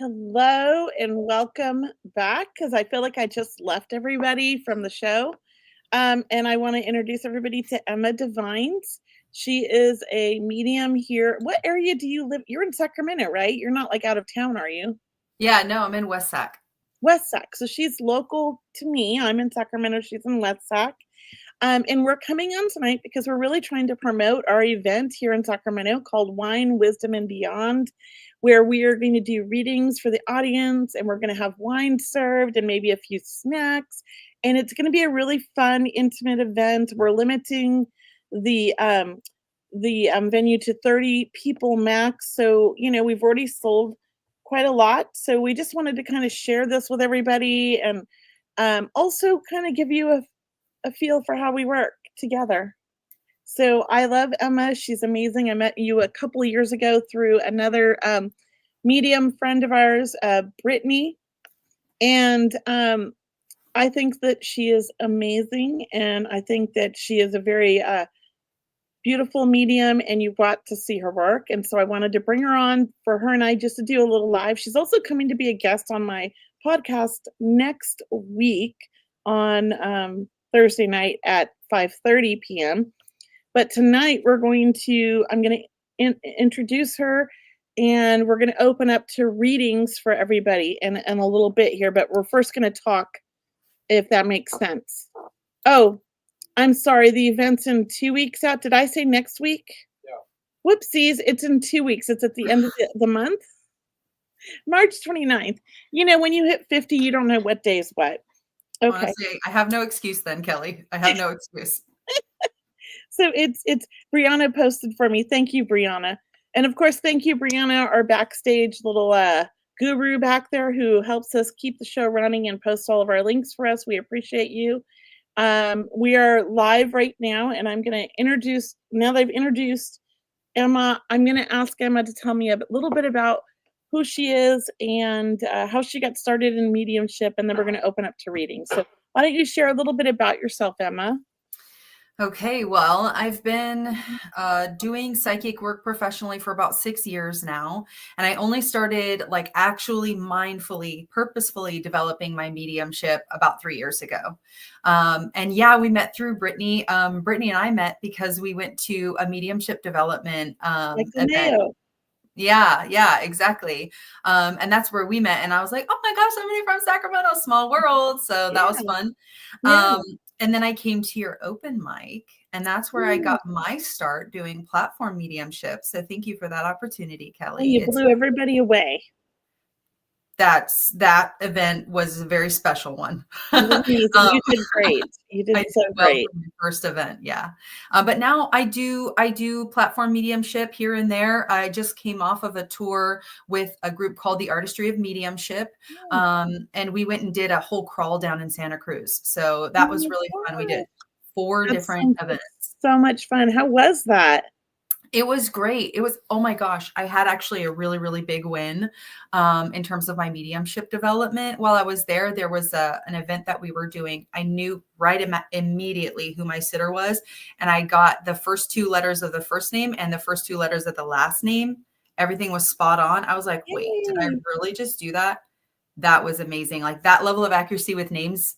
Hello and welcome back because I feel like I just left everybody from the show. And I want to introduce everybody to Emma Devines. She is a medium here. What area do you live? You're in Sacramento, right? You're not like out of town, are you? Yeah, no, I'm in West Sac. West Sac. So she's local to me. I'm in Sacramento. She's in West Sac. And we're coming on tonight because we're really trying to promote our event here in Sacramento called Wine, Wisdom, and Beyond, where we are going to do readings for the audience and we're going to have wine served and maybe a few snacks. And it's going to be a really fun, intimate event. We're limiting the venue to 30 people max. So, we've already sold quite a lot. So we just wanted to kind of share this with everybody and also kind of give you a feel for how we work together. So I love Emma. She's amazing. I met you a couple of years ago through another medium friend of ours, Brittany. And I think that she is amazing. And I think that she is a very beautiful medium and you got to see her work. And so I wanted to bring her on for her and I just to do a little live. She's also coming to be a guest on my podcast next week on Thursday night at 5:30 p.m. But tonight I'm going to introduce her and we're going to open up to readings for everybody in a little bit here. But we're first going to talk, if that makes sense. Oh, I'm sorry. The event's in 2 weeks out. Did I say next week? Yeah. Whoopsies. It's in 2 weeks. It's at the end of the month. March 29th. When you hit 50, you don't know what day is what. Okay. Honestly, I have no excuse then, Kelly. I have no excuse. So it's Brianna posted for me. Thank you, Brianna. And of course, thank you, Brianna, our backstage little guru back there who helps us keep the show running and post all of our links for us. We appreciate you. We are live right now, and I'm going to introduce, now that I've introduced Emma, I'm going to ask Emma to tell me a little bit about who she is and how she got started in mediumship, and then we're going to open up to reading. So why don't you share a little bit about yourself, Emma? Okay, well, I've been doing psychic work professionally for about 6 years now, and I only started actually mindfully, purposefully developing my mediumship about 3 years ago. And yeah, we met through Brittany. Brittany and I met because we went to a mediumship development event. Yeah, exactly. And that's where we met. And I was like, oh my gosh, somebody from Sacramento, small world. So that was fun. Yeah. And then I came to your open mic, and that's where I got my start doing platform mediumship. So thank you for that opportunity, Kelly. You blew everybody away. That event was a very special one. You did great. You did so great. Well, first event, yeah. But now I do platform mediumship here and there. I just came off of a tour with a group called the Artistry of Mediumship, and we went and did a whole crawl down in Santa Cruz. So that was really fun. We did 4 different events. So much fun. How was that? It was great. It was, oh my gosh, I had actually a really, really big win in terms of my mediumship development. While I was there, there was an event that we were doing. I knew immediately who my sitter was. And I got the first 2 letters of the first name and the first 2 letters of the last name. Everything was spot on. I was like, wait, did I really just do that? That was amazing. Like that level of accuracy with names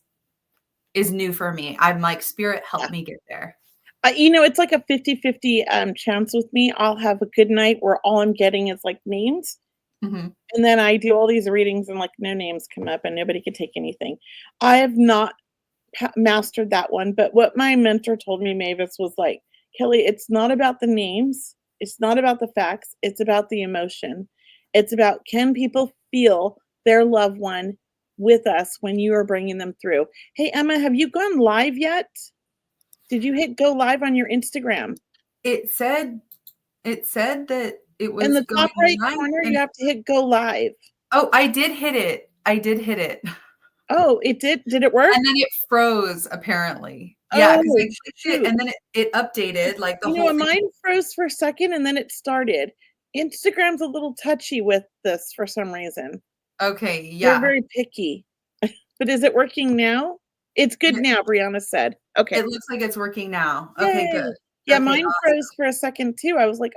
is new for me. I'm like, Spirit, help me get there. It's like a 50-50 chance with me. I'll have a good night where all I'm getting is like names. Mm-hmm. And then I do all these readings and like no names come up and nobody can take anything. I have not mastered that one. But what my mentor told me, Mavis, was like, Kelly, it's not about the names. It's not about the facts. It's about the emotion. It's about, can people feel their loved one with us when you are bringing them through? Hey, Emma, have you gone live yet? Did you hit go live on your Instagram? It said that it was in the top right corner. You have to hit go live. Oh, I did hit it. Oh, it did. Did it work? And then it froze apparently. Yeah, because I clicked it and then it updated like the whole thing. Mine froze for a second and then it started. Instagram's a little touchy with this for some reason. Okay, yeah. They're very picky. But is it working now? It's good now, Brianna said. Okay. It looks like it's working now. Okay, good. Yeah, Okay. mine froze for a second too. I was like,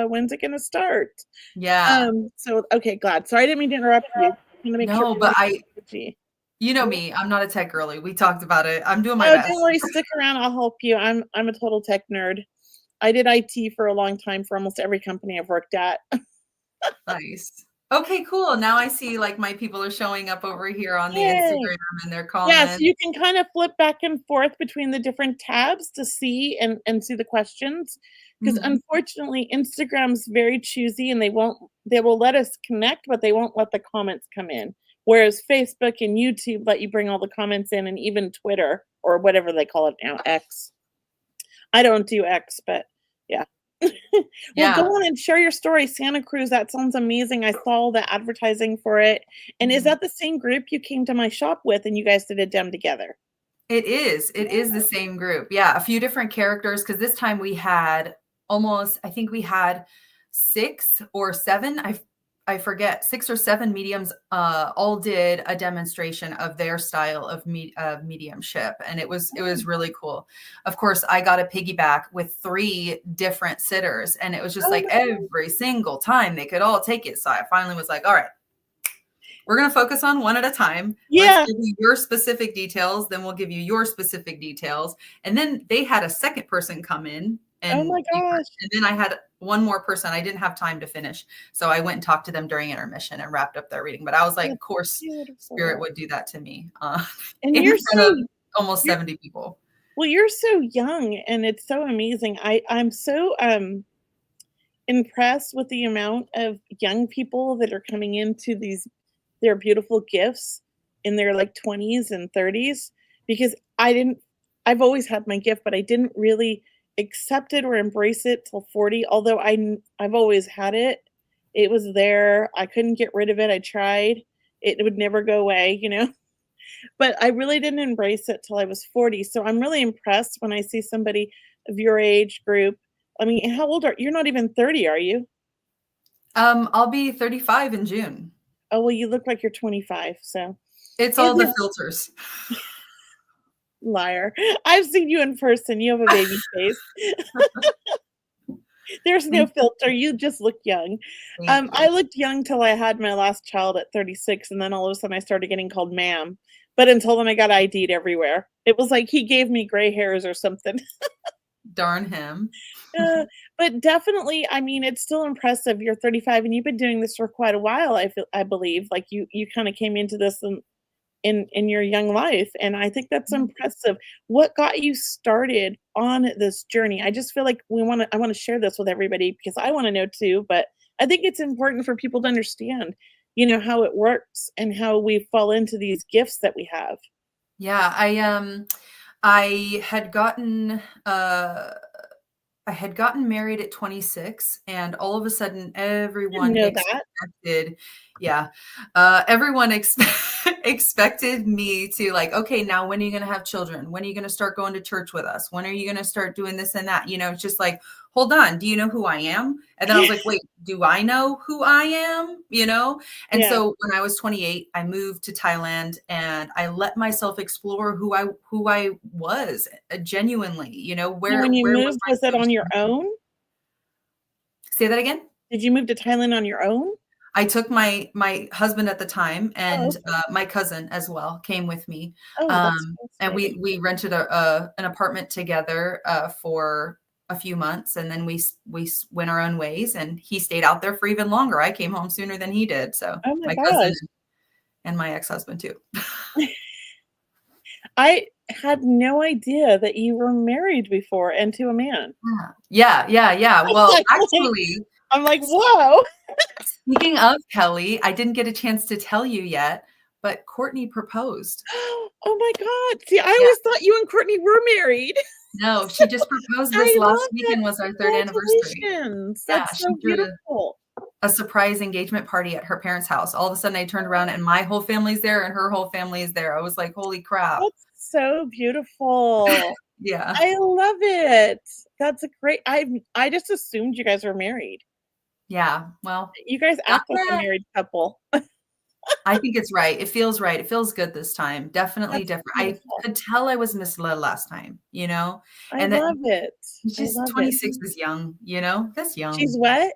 when's it gonna start? Yeah. So okay, glad. Sorry, I didn't mean to interrupt you. I'm gonna make sure No, but everybody gets energy. you know me, I'm not a tech girly. We talked about it. I'm doing my Oh, best. don't worry, stick around, I'll help you. I'm a total tech nerd. I did IT for a long time for almost every company I've worked at. Nice. Okay, cool. Now I see like my people are shshowing up over here on the Yay. Instagram and their Yeah, so comments. you can kind of flip back and forth between the different tabs to see and see the questions. Because Mhm. unfortunately, Instagram's very choosy and they will let us connect, but they won't let the comments come in. Whereas Facebook and YouTube let you bring all the comments in, and even Twitter or whatever they call it now, X. I don't do X, but yeah. Well, go Yeah. on and share your story. Santa Cruz, that sounds amazing. I saw the advertising for it. And is Mhm. that the same group you came to my shop with and you guys did a dem together? It is. It is the same group. Yeah, a few different characters because this time we had almost, I think we had 6 or 7, I forget, 6 or 7 mediums, all did a demonstration of their style of mediumship, and it was really cool. Of course, I got a piggyback with 3 different sitters, and it was just Oh like my god. every single time they could all take it. So I finally was like, all right, we're going to focus on one at a time. Let's Yeah. give you your specific details. Then we'll give you your specific details. And then they had a second person come in Oh and my gosh. and then I had one more person. I didn't have time to finish. So I went and talked to them during intermission and wrapped up their reading. But I was like, That's of course, Spirit beautiful. would do that to me And in front of almost you're 70 people. well, you're so young and it's so amazing. I'm so impressed with the amount of young people that are coming into their beautiful gifts in their like 20s and 30s because I've always had my gift, but I didn't really accept it or embrace it till 40, although I've always had it. It was there. I couldn't get rid of it. I tried. It would never go away, you know. But I really didn't embrace it till I was 40. So I'm really impressed when I see somebody of your age group. I mean, how old are you're not even 30, are you? I'll be 35 in June. Oh, well, you look like you're 25. So It's is all the it filters. liar? I've seen you in person. You have a baby face. There's no Thank filter. You just look young. thank you. I looked young till I had my last child at 36, and then all of a sudden I started getting called ma'am. But until then, I got ID'd everywhere. It was like he gave me gray hairs or something. Darn him. Uh, but definitely, I mean, it's still impressive. You're 35 and you've been doing this for quite a while. I believe like you kind of came into this in your young life, and I think that's impressive. What got you started on this journey? I just feel like I want to share this with everybody because I want to know too, but I think it's important for people to understand, how it works and how we fall into these gifts that we have. Yeah, I had gotten I had gotten married at 26, and all of a sudden Didn't everyone know that. expected, yeah, everyone expected me to like, okay, now when are you going to have children? When are you going to start going to church with us? When are you going to start doing this and that? It's just like, hold on, do you know who I am? And then I was like, wait, do I know who I am? And Yeah. so when I was 28, I moved to Thailand and I let myself explore who I was genuinely, And when you where was moved, my was it true on your strength? own? Say that again? Did you move to Thailand on your own? I took my husband at the time Oh, and okay. my cousin as well came with me, Oh, that's and fascinating. we rented an apartment together for a few months, and then we went our own ways. And he stayed out there for even longer. I came home sooner than he did. So Oh my my cousin gosh. and my ex-husband too. I had no idea that you were married before and to a man. Yeah. I'm Well, like like actually, I'm like, "Whoa." speaking of Kelly, I didn't get a chance to tell you yet, but Courtney proposed. Oh my god. See, I Yeah. always thought you and Courtney were married. No, she just proposed this I last love that. weekend was our 3rd anniversary. Congratulations. Yeah, That's she so threw beautiful. a surprise engagement party at her parents' house. All of a sudden I turned around and my whole family's there and her whole family is there. I was like, "Holy crap." That's so beautiful. Yeah. I love it. That's a great I just assumed you guys were married. Yeah. Well, You guys not act like a yet. married couple. I think it's right. It feels right. It feels good this time. Definitely That's different. I beautiful. could tell I was misled last time, you know? I And that love it. it's I just love it. 26 is young, you know? That's She's young. what?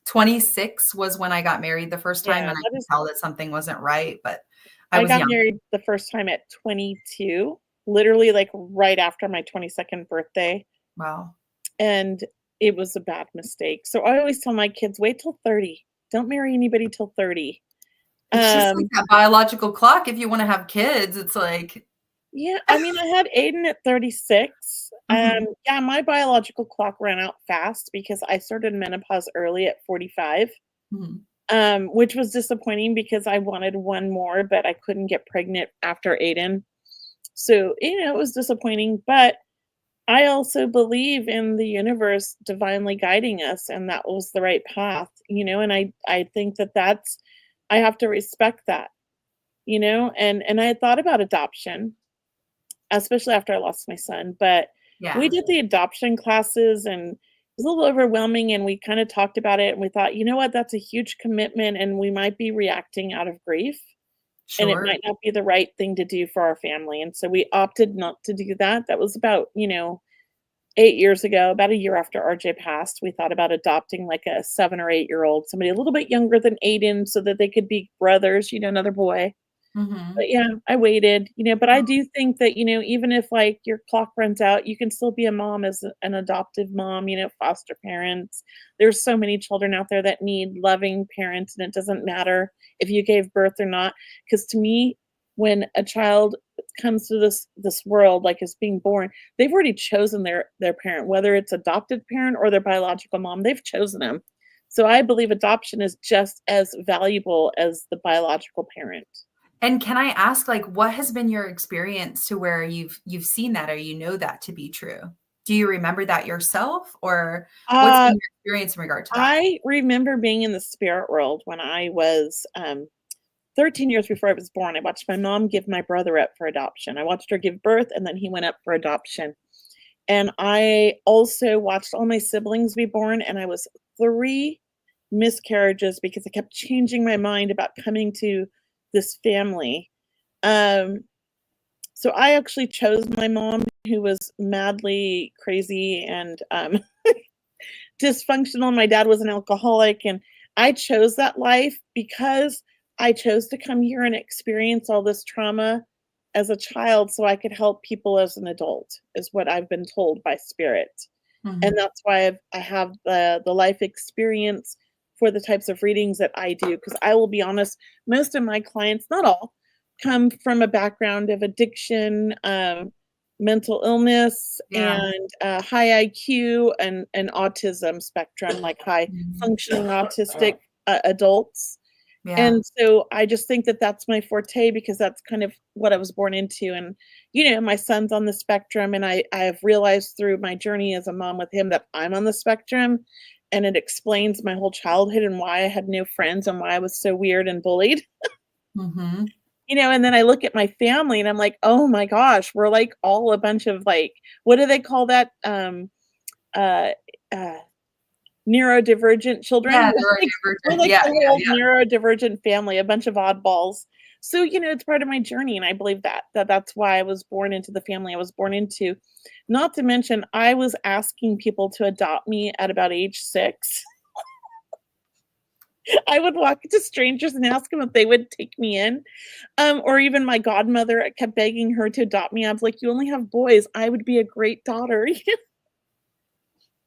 26 was when I got married the first time, Yeah, and I that could is tell that something wasn't right, but I I was got young. married the first time at 22, literally, like, right after my 22nd birthday, Wow. and it was a bad mistake. So I always tell my kids, "Wait till 30. Don't marry anybody till 30." It's just like Um, that biological clock if you wanna have kids, it's like yeah, I mean, I had Aiden at 36, Mhm, and, yeah, my biological clock ran out fast because I started menopause early at 45, mhm. which was disappointing because I wanted 1 more, but I couldn't get pregnant after Aiden. So, it was disappointing, but I also believe in the universe divinely guiding us, and that was the right path, and I think that that's I have to respect that, and I had thought about adoption, especially after I lost my son, but we Yeah, did the adoption classes, and it was a little overwhelming, and we kinda talked about it, and we thought, "You know what? That's a huge commitment, and we might be reacting out of grief, and it sure. might not be the right thing to do for our family," and so we opted not to do that. That was about, 8 years ago, about a year after RJ passed. We thought about adopting, like, a 7 or 8-year-old, somebody a little bit younger than Aiden so that they could be brothers, another boy. Mhm. But yeah, I waited, but I do think that, even if, like, your clock runs out, you can still be a mom as an adoptive mom, foster parents. There's so many children out there that need loving parents, and it doesn't matter if you gave birth or not. Because to me, when a child comes to this world, like, is being born, they've already chosen their parent, whether it's adopted parent or their biological mom, they've chosen them. So I believe adoption is just as valuable as the biological parent. And can I ask, like, what has been your experience to where you've seen that or you know that to be true? Do you remember that yourself, or what's Uh been your experience in regard to that? I remember being in the spirit world when I was, 13 years before I was born. I watched my mom give my brother up for adoption. I watched her give birth, and then he went up for adoption. And I also watched all my siblings be born, and I was 3 miscarriages because I kept changing my mind about coming to this family. Um, so I actually chose my mom, who was madly crazy and, dysfunctional. My dad was an alcoholic, and I chose that life because I chose to come here and experience all this trauma as a child so I could help people as an adult, is what I've been told by spirit. And Mhm. that's why I have the life experience for the types of readings that I do. Because I will be honest, most of my clients, not all, come from a background of addiction, mental illness, Yeah. and high IQ and autism spectrum, like high Mhm. functioning autistic adults. Yeah. And so I just think that that's my forte because that's kind of what I was born into. And, my son's on the spectrum, and I have realized through my journey as a mom with him that I'm on the spectrum. And it explains my whole childhood and why I had no friends and why I was so weird and bullied. Mhm. And then I look at my family and I'm like, "Oh my gosh, we're like all a bunch of like, what do they call that? Uh, uh, Neurodivergent children." Yeah, We're neurodivergent. like Yeah, the yeah, whole yeah. neurodivergent family, a bunch of oddballs. So, it's part of my journey, and I believe that's why I was born into the family I was born into. Not to mention, I was asking people to adopt me at about age 6. I would walk to strangers and ask them if they would take me in. Or even my godmother, I kept begging her to adopt me. I was like, "You only have boys. I would be a great daughter."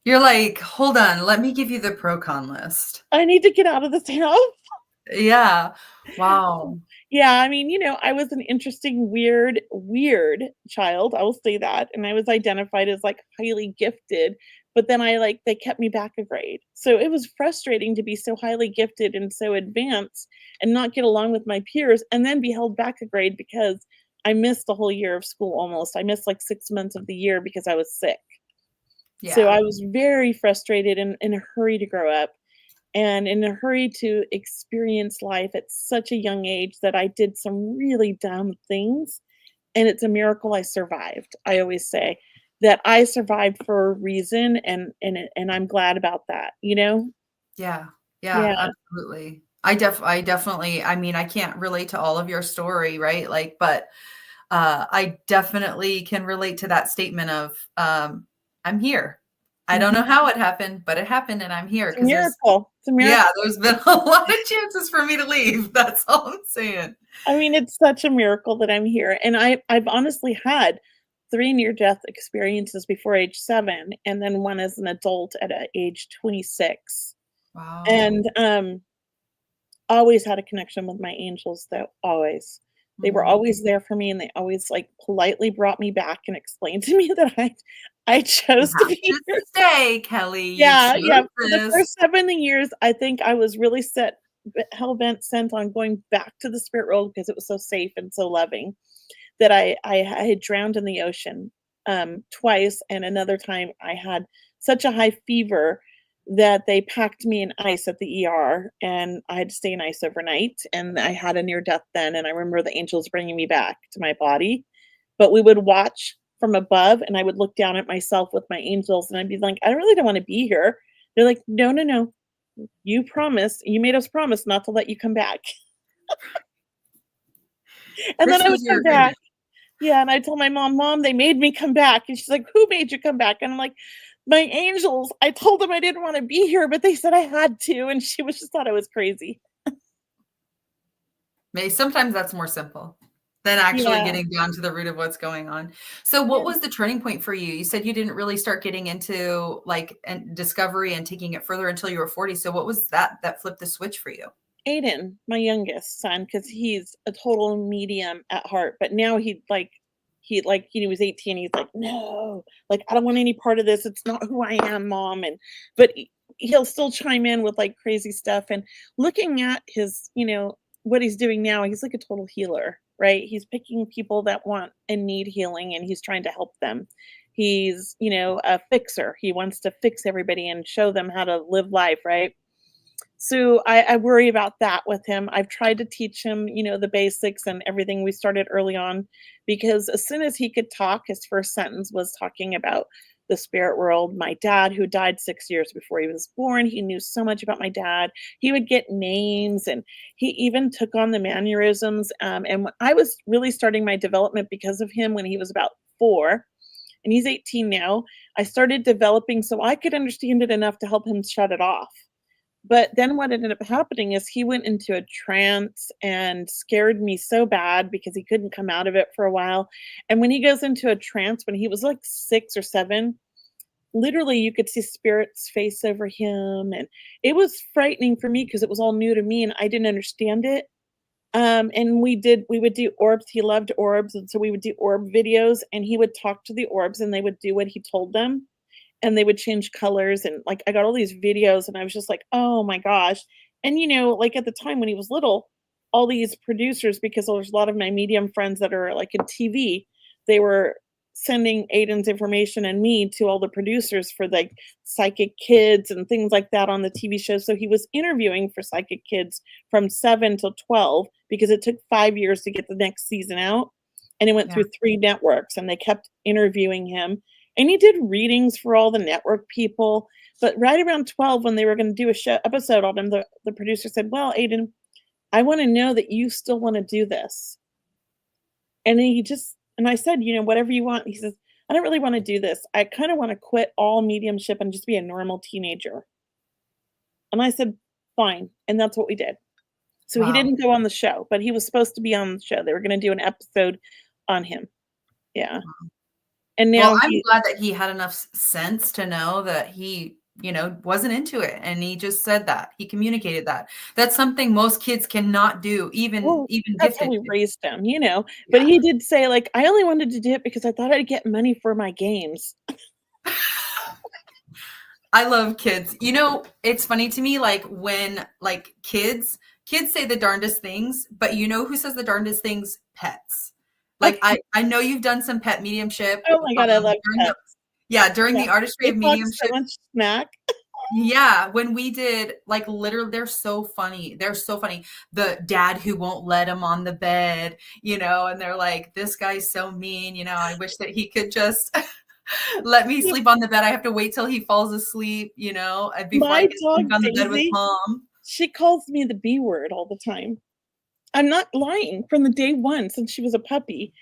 You're like, "Hold on, let me give you the pro con list." I need to get out of this house. Yeah. Wow. Yeah, I mean, I was an interesting, weird child, I will say that, and I was identified as, like, highly gifted, but then they kept me back a grade. So it was frustrating to be so highly gifted and so advanced and not get along with my peers and then be held back a grade because I missed a whole year of school almost. I missed, like, 6 months of the year because I was sick. So Yeah. I was very frustrated and in a hurry to grow up and in a hurry to experience life at such a young age that I did some really dumb things, and it's a miracle I survived. I always say that I survived for a reason, and I'm glad about that, you know? Yeah. Yeah, Yeah. absolutely. I definitely, I mean, I can't relate to all of your story, right? Like, but I definitely can relate to that statement of, I'm here. I don't know Mhm. how it happened, but it happened and I'm here It's a because miracle. It's a yeah, miracle. there's been a lot of chances for me to leave. That's all I'm saying. I mean, it's such a miracle that I'm here, and I've honestly had 3 near-death experiences before age 7, and then 1 as an adult at, age 26, Wow. and, always had a connection with my angels, though, always. They were Mhm. always there for me, and they always, like, politely brought me back and explained to me that I You chose to have be to here. stay, Kelly. You Yeah, yeah, chose for the this. first 7 years, I think I was really set hell-bent sent on going back to the spirit world because it was so safe and so loving that I had drowned in the ocean, twice, and another time I had such a high fever that they packed me in ice at the ER, and I had to stay in ice overnight, and I had a near death then, and I remember the angels bringing me back to my body, but we would watch from above, and I would look down at myself with my angels, and I'd be like, "I really don't wanna be here." They're like, "No, no, no. You made us promise not to let you come back." And then This I would was your come back. agreement. Yeah, and I told my mom, "Mom, they made me come back." And she's like, "Who made you come back?" And I'm like, "My angels. I told them I didn't wanna be here, but they said I had to." And she was just thought I was crazy. May sometimes that's more simple than actually Yeah, getting down to the root of what's going on. So what yeah. was the turning point for you? You said you didn't really start getting into, like, and discovery and taking it further until you were 40. So what was that flipped the switch for you? Aiden, my youngest son, because he's a total medium at heart, but now he was 18, he's like, "No, like, I don't want any part of this. It's not who I am, mom." And but he'll still chime in with, like, crazy stuff, and looking at his, what he's doing now, he's like a total healer, right? He's picking people that want and need healing, and he's trying to help them. He's, a fixer. He wants to fix everybody and show them how to live life, right? So I worry about that with him. I've tried to teach him, the basics and everything. We started early on because as soon as he could talk, his first sentence was talking about the spirit world. My dad, who died 6 years before he was born, he knew so much about my dad. He would get names and he even took on the mannerisms. And I was really starting my development because of him when he was about 4 and he's 18 now. I started developing so I could understand it enough to help him shut it off. But then what ended up happening is he went into a trance and scared me so bad because he couldn't come out of it for a while. And when he goes into a trance, when he was like 6 or 7, literally you could see spirits face over him. And it was frightening for me because it was all new to me and I didn't understand it. And we would do orbs. He loved orbs. And so we would do orb videos and he would talk to the orbs and they would do what he told them and they would change colors and like I got all these videos and I was just like, "Oh my gosh." And like at the time when he was little, all these producers because there's a lot of my medium friends that are like in TV, they were sending Aiden's information and me to all the producers for like Psychic Kids and things like that on the TV show. So he was interviewing for Psychic Kids from 7 till 12 because it took 5 years to get the next season out. And it went Yeah. through 3 networks and they kept interviewing him and he did readings for all the network people. But right around 12, when they were going to do a show episode on him, the producer said, "Well, Aiden, I want to know that you still want to do this." And I said, "Whatever you want." He says, "I don't really want to do this. I kind of want to quit all mediumship and just be a normal teenager." And I said, "Fine." And that's what we did. So he Wow. didn't go on the show, but he was supposed to be on the show. They were going to do an episode on him. Yeah. And Well, now I'm glad that he had enough sense to know that he, wasn't into it. And he just said that. He communicated that. That's something most kids cannot do, even Well, even that's how gifted we kids. raised him, but Yeah. he did say, like, "I only wanted to do it because I thought I'd get money for my games." I love kids. It's funny to me, like when like kids say the darndest things, but you know who says the darndest things? Pets. Like I know you've done some pet mediumship Oh my god, I love during the pets. yeah, during Yeah. the artistry They of talk so mediumship. much smack. Yeah, when we did, like, literally, they're so funny. They're so funny. The dad who won't let him on the bed, and they're like, this guy's so mean. I wish that he could just let me sleep on the bed. I have to wait till he falls asleep, before I My can dog sleep on the bed with Daisy mom. She calls me the B word all the time. I'm not lying. From the day one, since she was a puppy,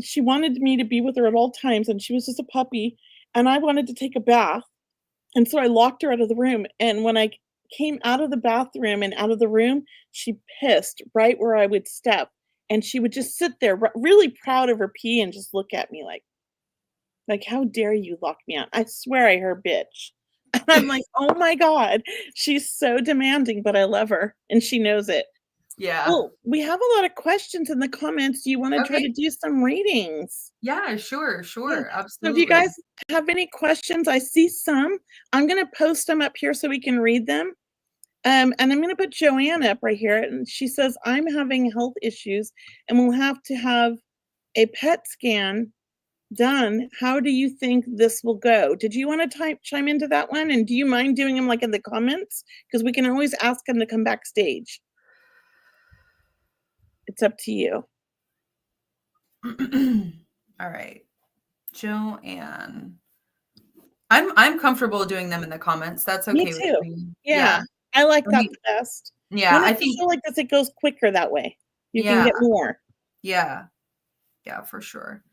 she wanted me to be with her at all times, and she was just a puppy, and I wanted to take a bath, and so I locked her out of the room, and when I came out of the bathroom and out of the room, she pissed right where I would step, and she would just sit there really proud of her pee and just look at me like, "How dare you lock me out? I swear I heard bitch." And I'm like, "Oh my god, she's so demanding, but I love her, and she knows it." Yeah. Well, we have a lot of questions in the comments. Do you wanna try to Okay. do some readings? Yeah, sure, Yeah. sure. So if you guys Absolutely. have any questions, I see some. I'm gonna post them up here so we can read them. And I'm gonna put Joanne up right here, and she says, "I'm having health issues and will have to have a PET scan done. How do you think this will go?" Did you wanna chime into that one? And do you mind doing them, like, in the comments? Because we can always ask them to come backstage. It's up to you. All right. Joanne. I'm comfortable doing them in the comments. That's Me okay with too. me. Yeah, Yeah. I like Let that me the best. yeah, When I it's a think show like this, it goes quicker that way. You can yeah, get more. yeah, yeah, for sure.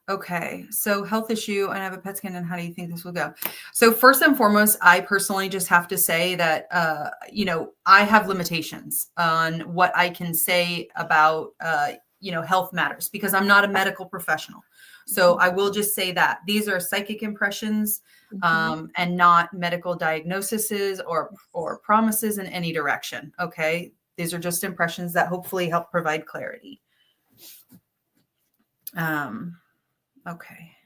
Okay, so health issue, and I have a PET scan, and how do you think this will go? So first and foremost, I personally just have to say that I have limitations on what I can say about health matters because I'm not a medical professional. So I will just say that these are psychic impressions Mhm. and not medical diagnoses or promises in any direction. Okay, these are just impressions that hopefully help provide clarity. Um, Okay.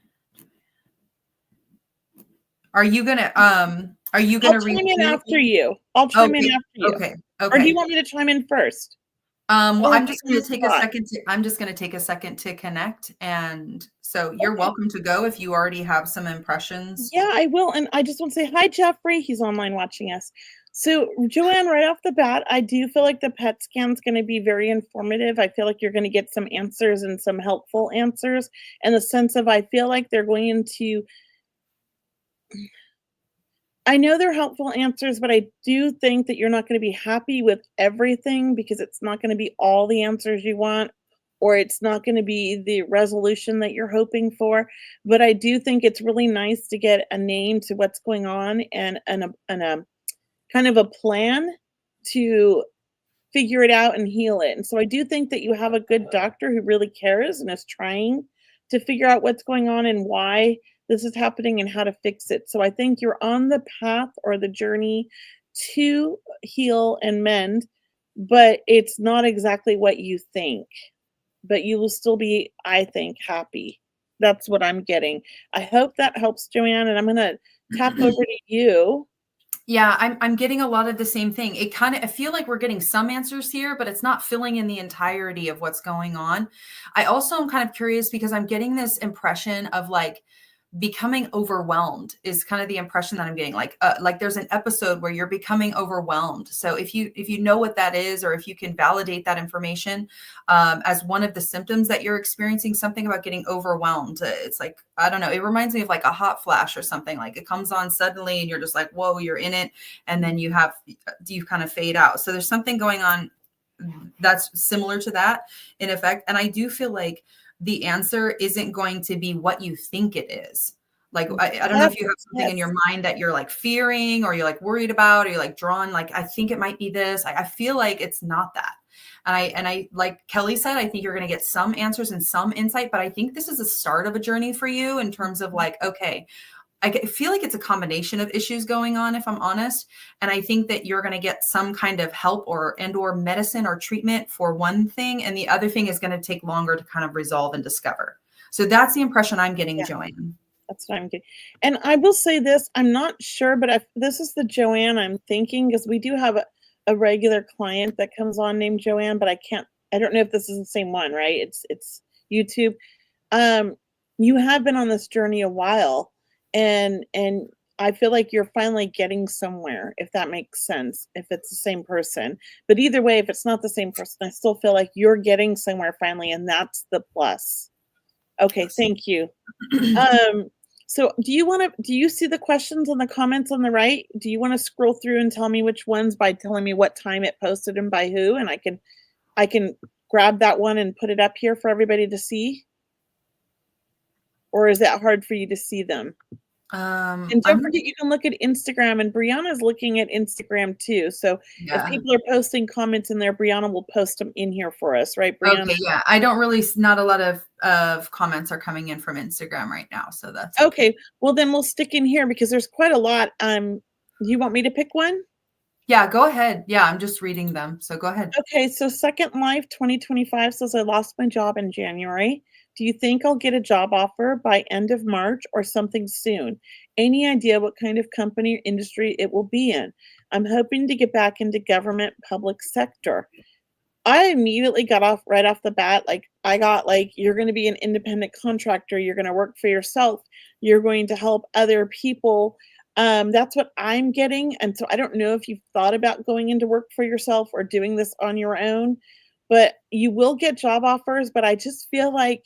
Are you I'll gonna read chime in too? after you. I'll chime in Okay. after you. Okay. Or do you Okay. want me to chime in first? I Well, don't wanna put you on the spot. I'm just gonna take a second to connect. And so you're Okay. welcome to go if you already have some impressions. Yeah, I will, and I just wanna say hi, Jeffrey. He's online watching us. So, Joanne, right off the bat, I do feel like the PET scan's gonna be very informative. I feel like you're gonna get some answers and some helpful answers in the sense of I feel like they're going to I know they're helpful answers, but I do think that you're not gonna be happy with everything because it's not gonna be all the answers you want, or it's not gonna be the resolution that you're hoping for. But I do think it's really nice to get a name to what's going on and a kind of a plan to figure it out and heal it. And so I do think that you have a good doctor who really cares and is trying to figure out what's going on and why this is happening and how to fix it. So I think you're on the path or the journey to heal and mend, but it's not exactly what you think. But you will still be, I think, happy. That's what I'm getting. I hope that helps, Joanne. And I'm going to tap over to you. Yeah, I'm getting a lot of the same thing. I feel like we're getting some answers here, but it's not filling in the entirety of what's going on. I also am kind of curious because I'm getting this impression of like becoming overwhelmed is kind of the impression that I'm getting. Like there's an episode where you're becoming overwhelmed. So if you know what that is, or if you can validate that information as one of the symptoms that you're experiencing something about getting overwhelmed, it's like, I don't know, it reminds me of like a hot flash or something. Like it comes on suddenly and you're just like, whoa, you're in it, and then you kind of fade out. So there's something going on that's similar to that in effect. And I do feel like the answer isn't going to be what you think it is. Like, I don't know Yes, if you have something in yes. your mind that you're like fearing or you're like worried about, or you're like drawn, like, I think it might be this. I feel like it's not that. And I, like Kelly said, I think you're going to get some answers and some insight, but I think this is the start of a journey for you in terms of like, okay, feel like it's a combination of issues going on, if I'm honest. And I think that you're going to get some kind of help or medicine or treatment for one thing. And the other thing is going to take longer to kind of resolve and discover. So that's the impression I'm getting, Yeah. Joanne. That's what I'm getting. And I will say this, I'm not sure, but if this is the Joanne I'm thinking, because we do have a regular client that comes on named Joanne, but I don't know if this is the same one, right? It's YouTube. Um, you have been on this journey a while, and I feel like you're finally getting somewhere, if that makes sense, if it's the same person. But either way, if it's not the same person, I still feel like you're getting somewhere finally, and that's the plus. Okay, Yes. thank you. Um, So do you see the questions and the comments on the right? Do you want to scroll through and tell me which ones by telling me what time it posted and by who? And I can grab that one and put it up here for everybody to see? Or is that hard for you to see them? And don't I'm forget, you can look at Instagram, and Brianna's looking at Instagram too. So if yeah. people are posting comments in there, Brianna will post them in here for us, right, Brianna? Okay, yeah. I don't really not a lot of comments are coming in from Instagram right now, so that's okay. Okay, well then we'll stick in here because there's quite a lot. You want me to pick one? Yeah, go ahead. Yeah, I'm just reading them. So go ahead. Okay, so Second Life 2025 says I lost my job in January. Do you think I'll get a job offer by end of March or something soon? Any idea what kind of company or industry it will be in? I'm hoping to get back into government public sector. I immediately got off right off the bat. Like, I got like, you're going to be an independent contractor. You're going to work for yourself. You're going to help other people. That's what I'm getting. And so I don't know if you've thought about going into work for yourself or doing this on your own, but you will get job offers. But I just feel like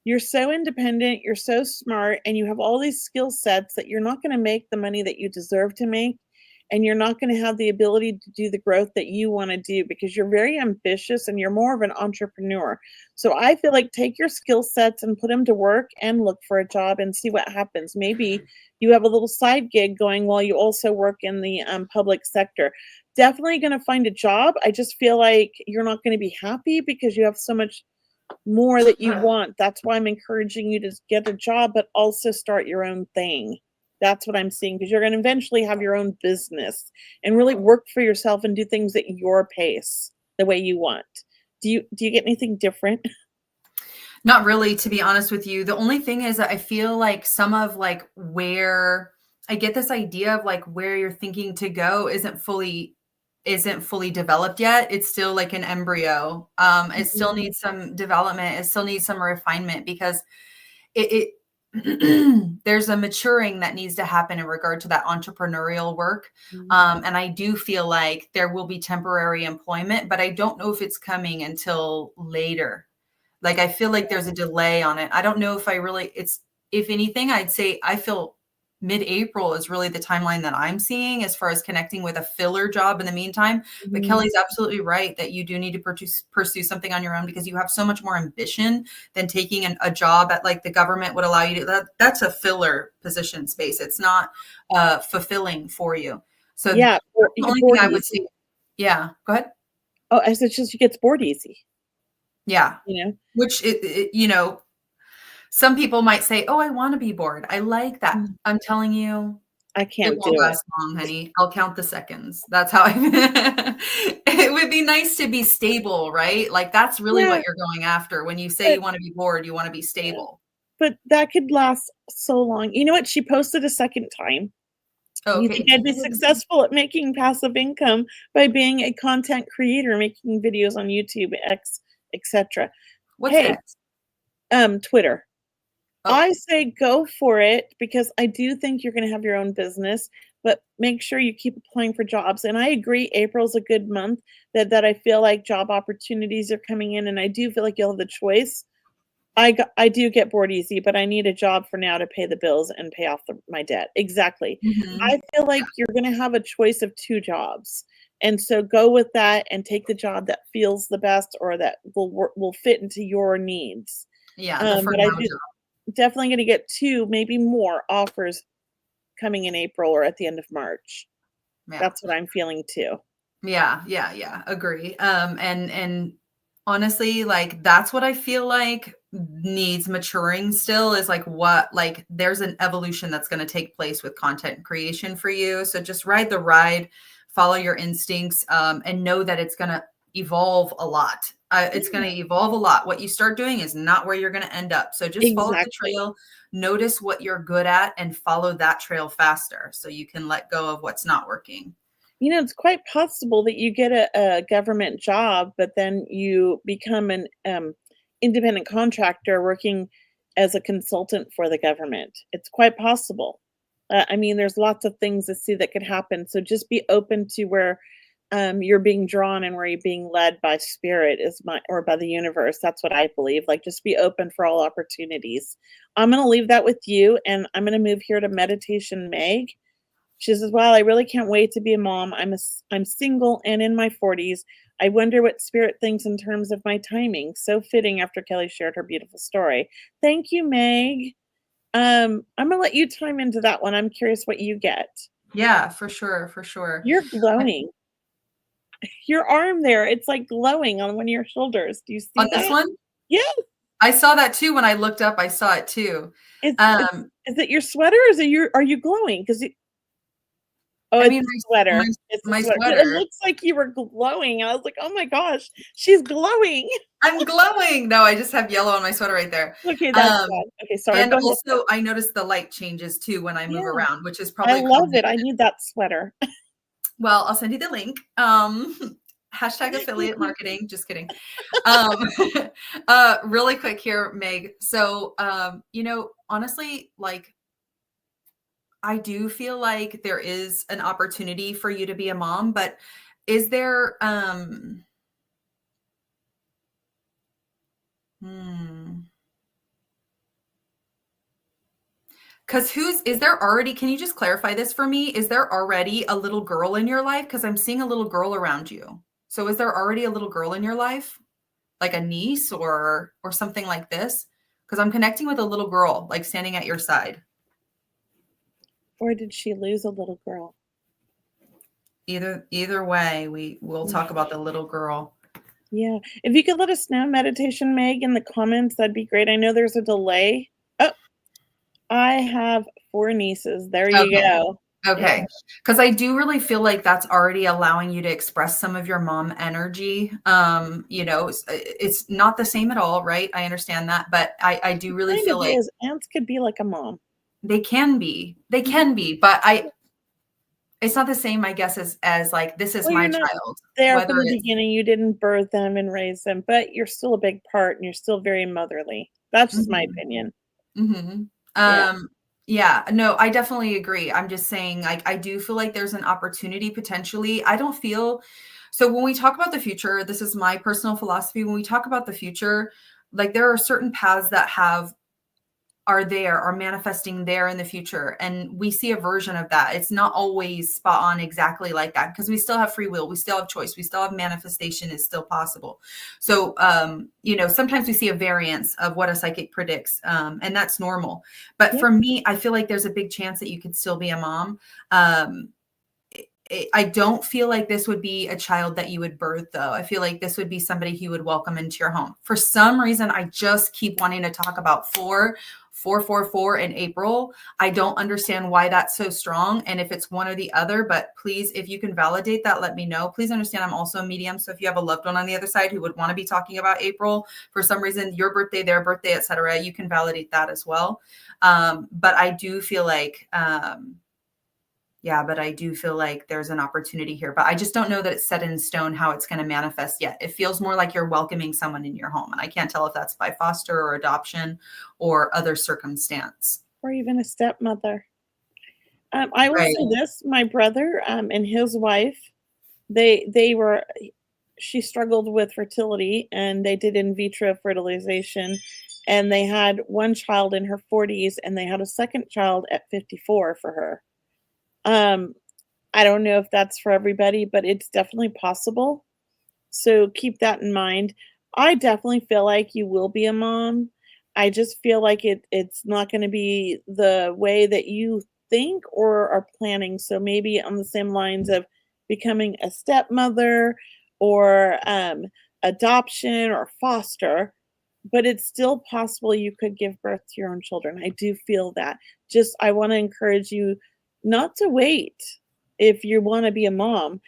you're so independent, you're so smart, and you have all these skill sets that you're not going to make the money that you deserve to make. And you're not going to have the ability to do the growth that you want to do because you're very ambitious and you're more of an entrepreneur. So I feel like take your skill sets and put them to work and look for a job and see what happens. Maybe you have a little side gig going while you also work in the public sector. Definitely going to find a job. I just feel like you're not going to be happy because you have so much more that you want. That's why I'm encouraging you to get a job, but also start your own thing. That's what I'm seeing because you're going to eventually have your own business and really work for yourself and do things at your pace, the way you want. Do you get anything different? Not really, to be honest with you. The only thing is that I feel like some of like where I get this idea of like where you're thinking to go isn't fully developed yet. It's still like an embryo. It still Mhm. needs some development. It still needs some refinement because it there's a maturing that needs to happen in regard to that entrepreneurial work. And I do feel like there will be temporary employment, but I don't know if it's coming until later. Like I feel like there's a delay on it. I don't know if I really it's if anything, I'd say I feel mid-April is really the timeline that I'm seeing as far as connecting with a filler job in the meantime. But Mhm. Kelly's absolutely right that you do need to pursue something on your own because you have so much more ambition than taking a job at like the government would allow you to. That's a filler position space. It's not fulfilling for you. So that's Yeah, the you get only thing bored I would easy. say. Yeah, go ahead. Oh, I said just you get bored easy, Yeah, you know? which some people might say, "Oh, I want to be bored. I like that." Mm. I'm telling you, I it can't do won't it. last long, honey. I'll count the seconds. That's how I it would be nice to be stable, right? Like that's really Yeah, what you're going after. When you say but you want to be bored, you want to be yeah, stable. but that could last so long. You know what? She posted a second time. You think Okay. I'd be successful at making passive income by being a content creator, making videos on YouTube, X, etc. What's Hey, X? Twitter. Oh, I say go for it because I do think you're gonna have your own business, but make sure you keep applying for jobs. And I agree, April's a good month that I feel like job opportunities are coming in, and I do feel like you'll have the choice. I do get bored easy, but I need a job for now to pay the bills and pay off my debt. Exactly. mhm. I feel like you're gonna have a choice of 2 jobs, and so go with that and take the job that feels the best or that will fit into your needs. Yeah, the for But I now do job. definitely gonna get 2, maybe more offers coming in April or at the end of March. Yeah. That's what I'm feeling too. Yeah, yeah, yeah, agree. And honestly, like that's what I feel like needs maturing still is like what like there's an evolution that's going to take place with content creation for you. So just ride the ride, follow your instincts, and know that it's going to evolve a lot. It's going Yeah, to evolve a lot. What you start doing is not where you're going to end up. So just follow the exactly. trail, notice what you're good at, and follow that trail faster so you can let go of what's not working. You know, it's quite possible that you get a government job, but then you become an independent contractor working as a consultant for the government. It's quite possible. I mean, there's lots of things to see that could happen. So just be open to where you're being drawn and where you're being led by spirit or by the universe. That's what I believe. Like, just be open for all opportunities. I'm going to leave that with you, and I'm going to move here to Meditation Meg. She says, "Wow, I really can't wait to be a mom. I'm single and in my 40s. I wonder what spirit thinks in terms of my timing. So fitting after Kelly shared her beautiful story." Thank you, Meg. I'm gonna let you chime into that one. I'm curious what you get. Yeah, for sure, for sure. You're glowing. Your arm there, it's like glowing on one of your shoulders. Do you see On that? this one? Yes. I saw that too when I looked up. I saw it too. Is it your sweater or are you glowing? Oh, I it's mean, a sweater. It's a my sweater. But it sweater. looks like you were glowing. I was like, "Oh my gosh, she's glowing." I'm glowing. No, I just have yellow on my sweater right there. Okay, that's bad. Okay, sorry. And Go ahead. also, I noticed the light changes too when I move Yeah. around, which is I probably love it. I need that sweater. well, I'll send you the link. Hashtag affiliate marketing. Just kidding. Really quick here, Meg. So, honestly, like, I do feel like there is an opportunity for you to be a mom, but is there, because is there already, can you just clarify this for me? Is there already a little girl in your life? Because I'm seeing a little girl around you. So is there already a little girl in your life? Like a niece or something like this? Because I'm connecting with a little girl, like standing at your side. Or did she lose a little girl? Either way, we'll talk about the little girl. Yeah. If you could let us know, Meditation Meg, in the comments, that'd be great. I know there's a delay. Oh, I have 4 nieces. There you go. Okay. Because I do really feel like that's already allowing you to express some of your mom energy. It's not the same at all, right? I understand that. But I do really feel like aunts could be like a mom. They can be, but it's not the same, I guess, as like, this is my child. There from the beginning, you didn't birth them and raise them, but you're still a big part and you're still very motherly. That's just my opinion. Yeah, no, I definitely agree. I'm just saying, like, I do feel like there's an opportunity potentially. I don't feel so when we talk about the future, this is my personal philosophy. When we talk about the future, like, there are certain paths that are manifesting there in the future. And we see a version of that. It's not always spot on exactly like that, because we still have free will. We still have choice. We still have manifestation is still possible. So, sometimes we see a variance of what a psychic predicts, and that's normal. But for me, I feel like there's a big chance that you could still be a mom. I don't feel like this would be a child that you would birth, though. I feel like this would be somebody you would welcome into your home. For some reason, I just keep wanting to talk about 444 in April. I don't understand why that's so strong and if it's one or the other, but please, if you can validate that, let me know. Please understand I'm also a medium. So if you have a loved one on the other side who would want to be talking about April, for some reason, your birthday, their birthday, etc., you can validate that as well. But I do feel like, there's an opportunity here, but I just don't know that it's set in stone how it's going to manifest yet. It feels more like you're welcoming someone in your home. And I can't tell if that's by foster or adoption or other circumstance. Or even a stepmother. I will say this, my brother and his wife, she struggled with fertility and they did in vitro fertilization, and they had one child in her 40s and they had a second child at 54 for her. I don't know if that's for everybody, but it's definitely possible. So keep that in mind. I definitely feel like you will be a mom. I just feel like it's not going to be the way that you think or are planning. So maybe on the same lines of becoming a stepmother or adoption or foster, but it's still possible you could give birth to your own children. I do feel that. I want to encourage you not to wait if you want to be a mom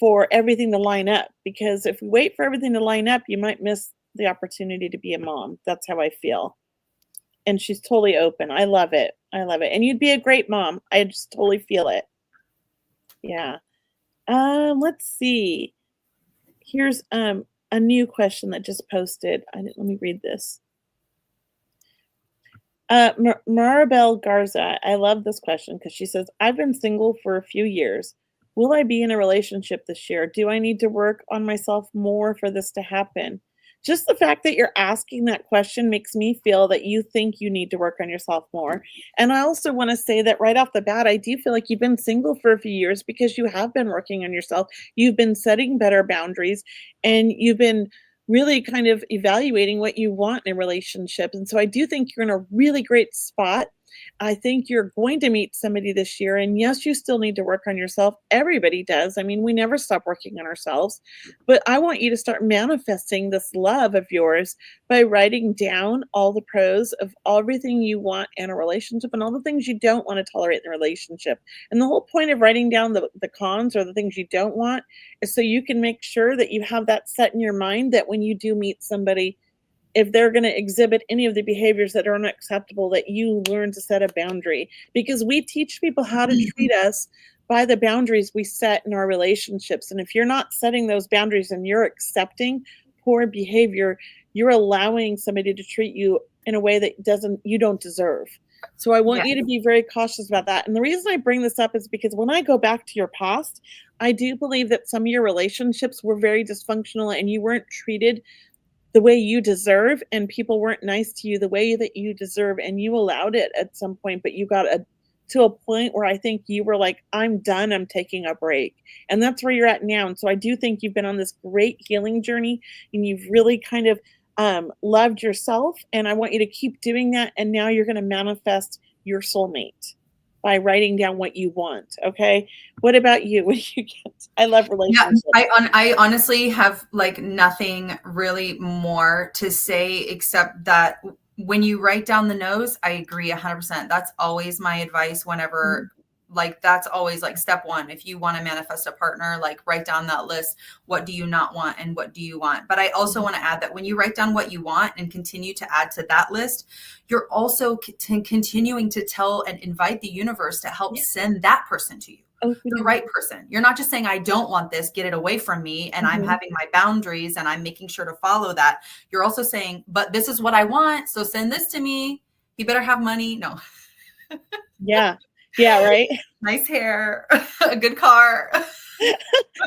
for everything to line up, because if you wait for everything to line up, you might miss the opportunity to be a mom. That's how I feel. And she's totally open. I love it. And you'd be a great mom. I just totally feel it. Yeah. Let's see. Here's a new question that just posted. Let me read this. Maribel Garza, I love this question because she says, I've been single for a few years. Will I be in a relationship this year? Do I need to work on myself more for this to happen? Just the fact that you're asking that question makes me feel that you think you need to work on yourself more. And I also want to say that right off the bat, I do feel like you've been single for a few years because you have been working on yourself. You've been setting better boundaries and you've been really kind of evaluating what you want in a relationship. And so I do think you're in a really great spot. I think you're going to meet somebody this year. And yes, you still need to work on yourself. Everybody does. I mean, we never stop working on ourselves. But I want you to start manifesting this love of yours by writing down all the pros of everything you want in a relationship and all the things you don't want to tolerate in a relationship. And the whole point of writing down the cons or the things you don't want is so you can make sure that you have that set in your mind that when you do meet somebody, if they're going to exhibit any of the behaviors that are unacceptable, that you learn to set a boundary, because we teach people how to treat us by the boundaries we set in our relationships. And if you're not setting those boundaries and you're accepting poor behavior, you're allowing somebody to treat you in a way that you don't deserve. So I want you to be very cautious about that. And the reason I bring this up is because when I go back to your past, I do believe that some of your relationships were very dysfunctional and you weren't treated the way you deserve, and people weren't nice to you the way that you deserve, and you allowed it at some point, but you got to a point where I think you were like, I'm done, I'm taking a break. And that's where you're at now. And so I do think you've been on this great healing journey and you've really kind of loved yourself. And I want you to keep doing that. And now you're going to manifest your soulmate by writing down what you want. Okay. What about you? What do you get? I love relationships. Yeah, I honestly have like nothing really more to say except that when you write down the no's, I agree 100%. That's always my advice whenever like that's always like step one. If you want to manifest a partner, like write down that list. What do you not want and what do you want? But I also want to add that when you write down what you want and continue to add to that list, you're also continuing to tell and invite the universe to help send that person to you. The right person. You're not just saying, I don't want this, get it away from me. And I'm having my boundaries and I'm making sure to follow that. You're also saying, but this is what I want. So send this to me. You better have money. No. Yeah. Yeah. Right. Nice hair, a good car.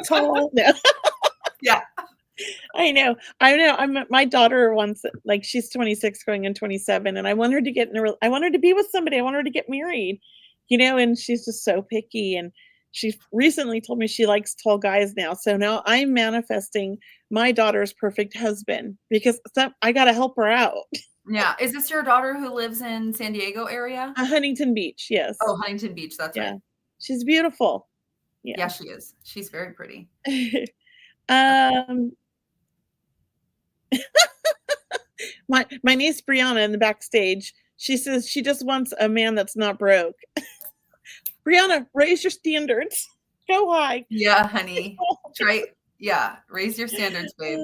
Tall. No. Yeah. I know. My daughter wants, like, she's 26 going in 27. And I want her to I want her to be with somebody. I want her to get married. And she's just so picky. And she recently told me she likes tall guys now. So now I'm manifesting my daughter's perfect husband because I got to help her out. Yeah. Is this your daughter who lives in San Diego area? Huntington Beach. Yes. Oh, Huntington Beach. That's right. She's beautiful. Yeah, she is. She's very pretty. My niece Brianna in the backstage, she says she just wants a man that's not broke. Brianna, raise your standards. Go high. Yeah, honey. Try. Yeah, raise your standards, babe.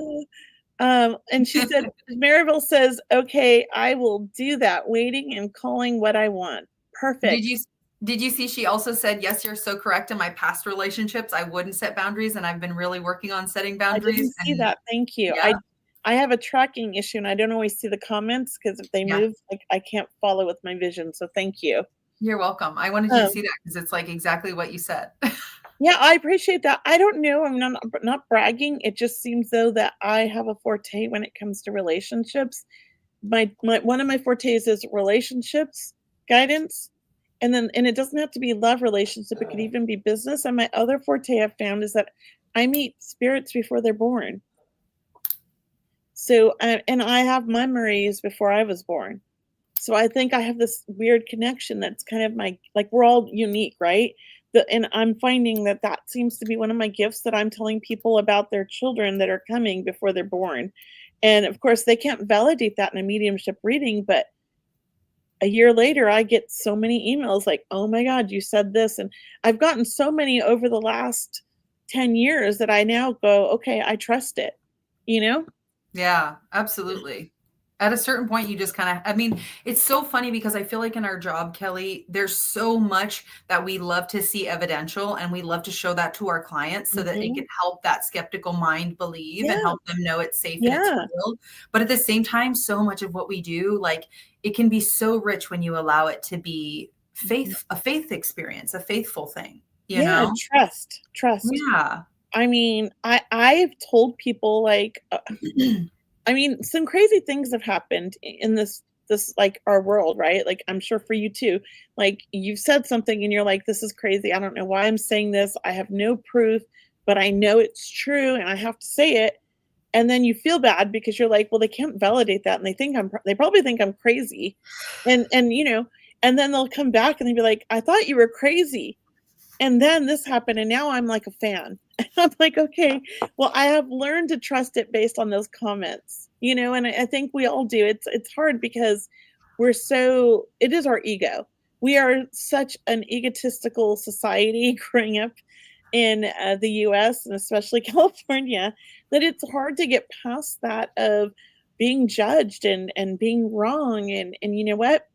And she said, Maribel says, okay, I will do that. Waiting and calling what I want. Perfect. Did you see she also said, yes, you're so correct. In my past relationships, I wouldn't set boundaries and I've been really working on setting boundaries. I didn't see that. Thank you. Yeah. I have a tracking issue and I don't always see the comments because if they move, like I can't follow with my vision. So thank you. You're welcome. I wanted you to see that because it's like exactly what you said. Yeah, I appreciate that. I don't know. I'm not bragging. It just seems though that I have a forte when it comes to relationships. My one of my fortes is relationships, guidance, and it doesn't have to be love relationship. It could even be business. And my other forte I've found is that I meet spirits before they're born. So, and I have memories before I was born. So I think I have this weird connection that's kind of we're all unique, right? And I'm finding that seems to be one of my gifts that I'm telling people about their children that are coming before they're born. And of course, they can't validate that in a mediumship reading, but a year later, I get so many emails like, oh my God, you said this. And I've gotten so many over the last 10 years that I now go, okay, I trust it, Yeah, absolutely. At a certain point, you just kind of, it's so funny because I feel like in our job, Kelly, there's so much that we love to see evidential and we love to show that to our clients so that it can help that skeptical mind believe and help them know it's safe and it's real. But at the same time, so much of what we do, like it can be so rich when you allow it to be a faith experience, a faithful thing. you Yeah, know? trust. Yeah. I mean, I've told people like, I mean, some crazy things have happened in this like our world, right? Like I'm sure for you too. Like you've said something and you're like, this is crazy. I don't know why I'm saying this. I have no proof, but I know it's true and I have to say it. And then you feel bad because you're like, well, they can't validate that and they probably think I'm crazy. And and then they'll come back and they'll be like, I thought you were crazy. And then this happened and now I'm like a fan. I'm like, okay, well, I have learned to trust it based on those comments, and I think we all do. It's hard because it is our ego. We are such an egotistical society growing up in the US and especially California that it's hard to get past that of being judged and being wrong. And you know what?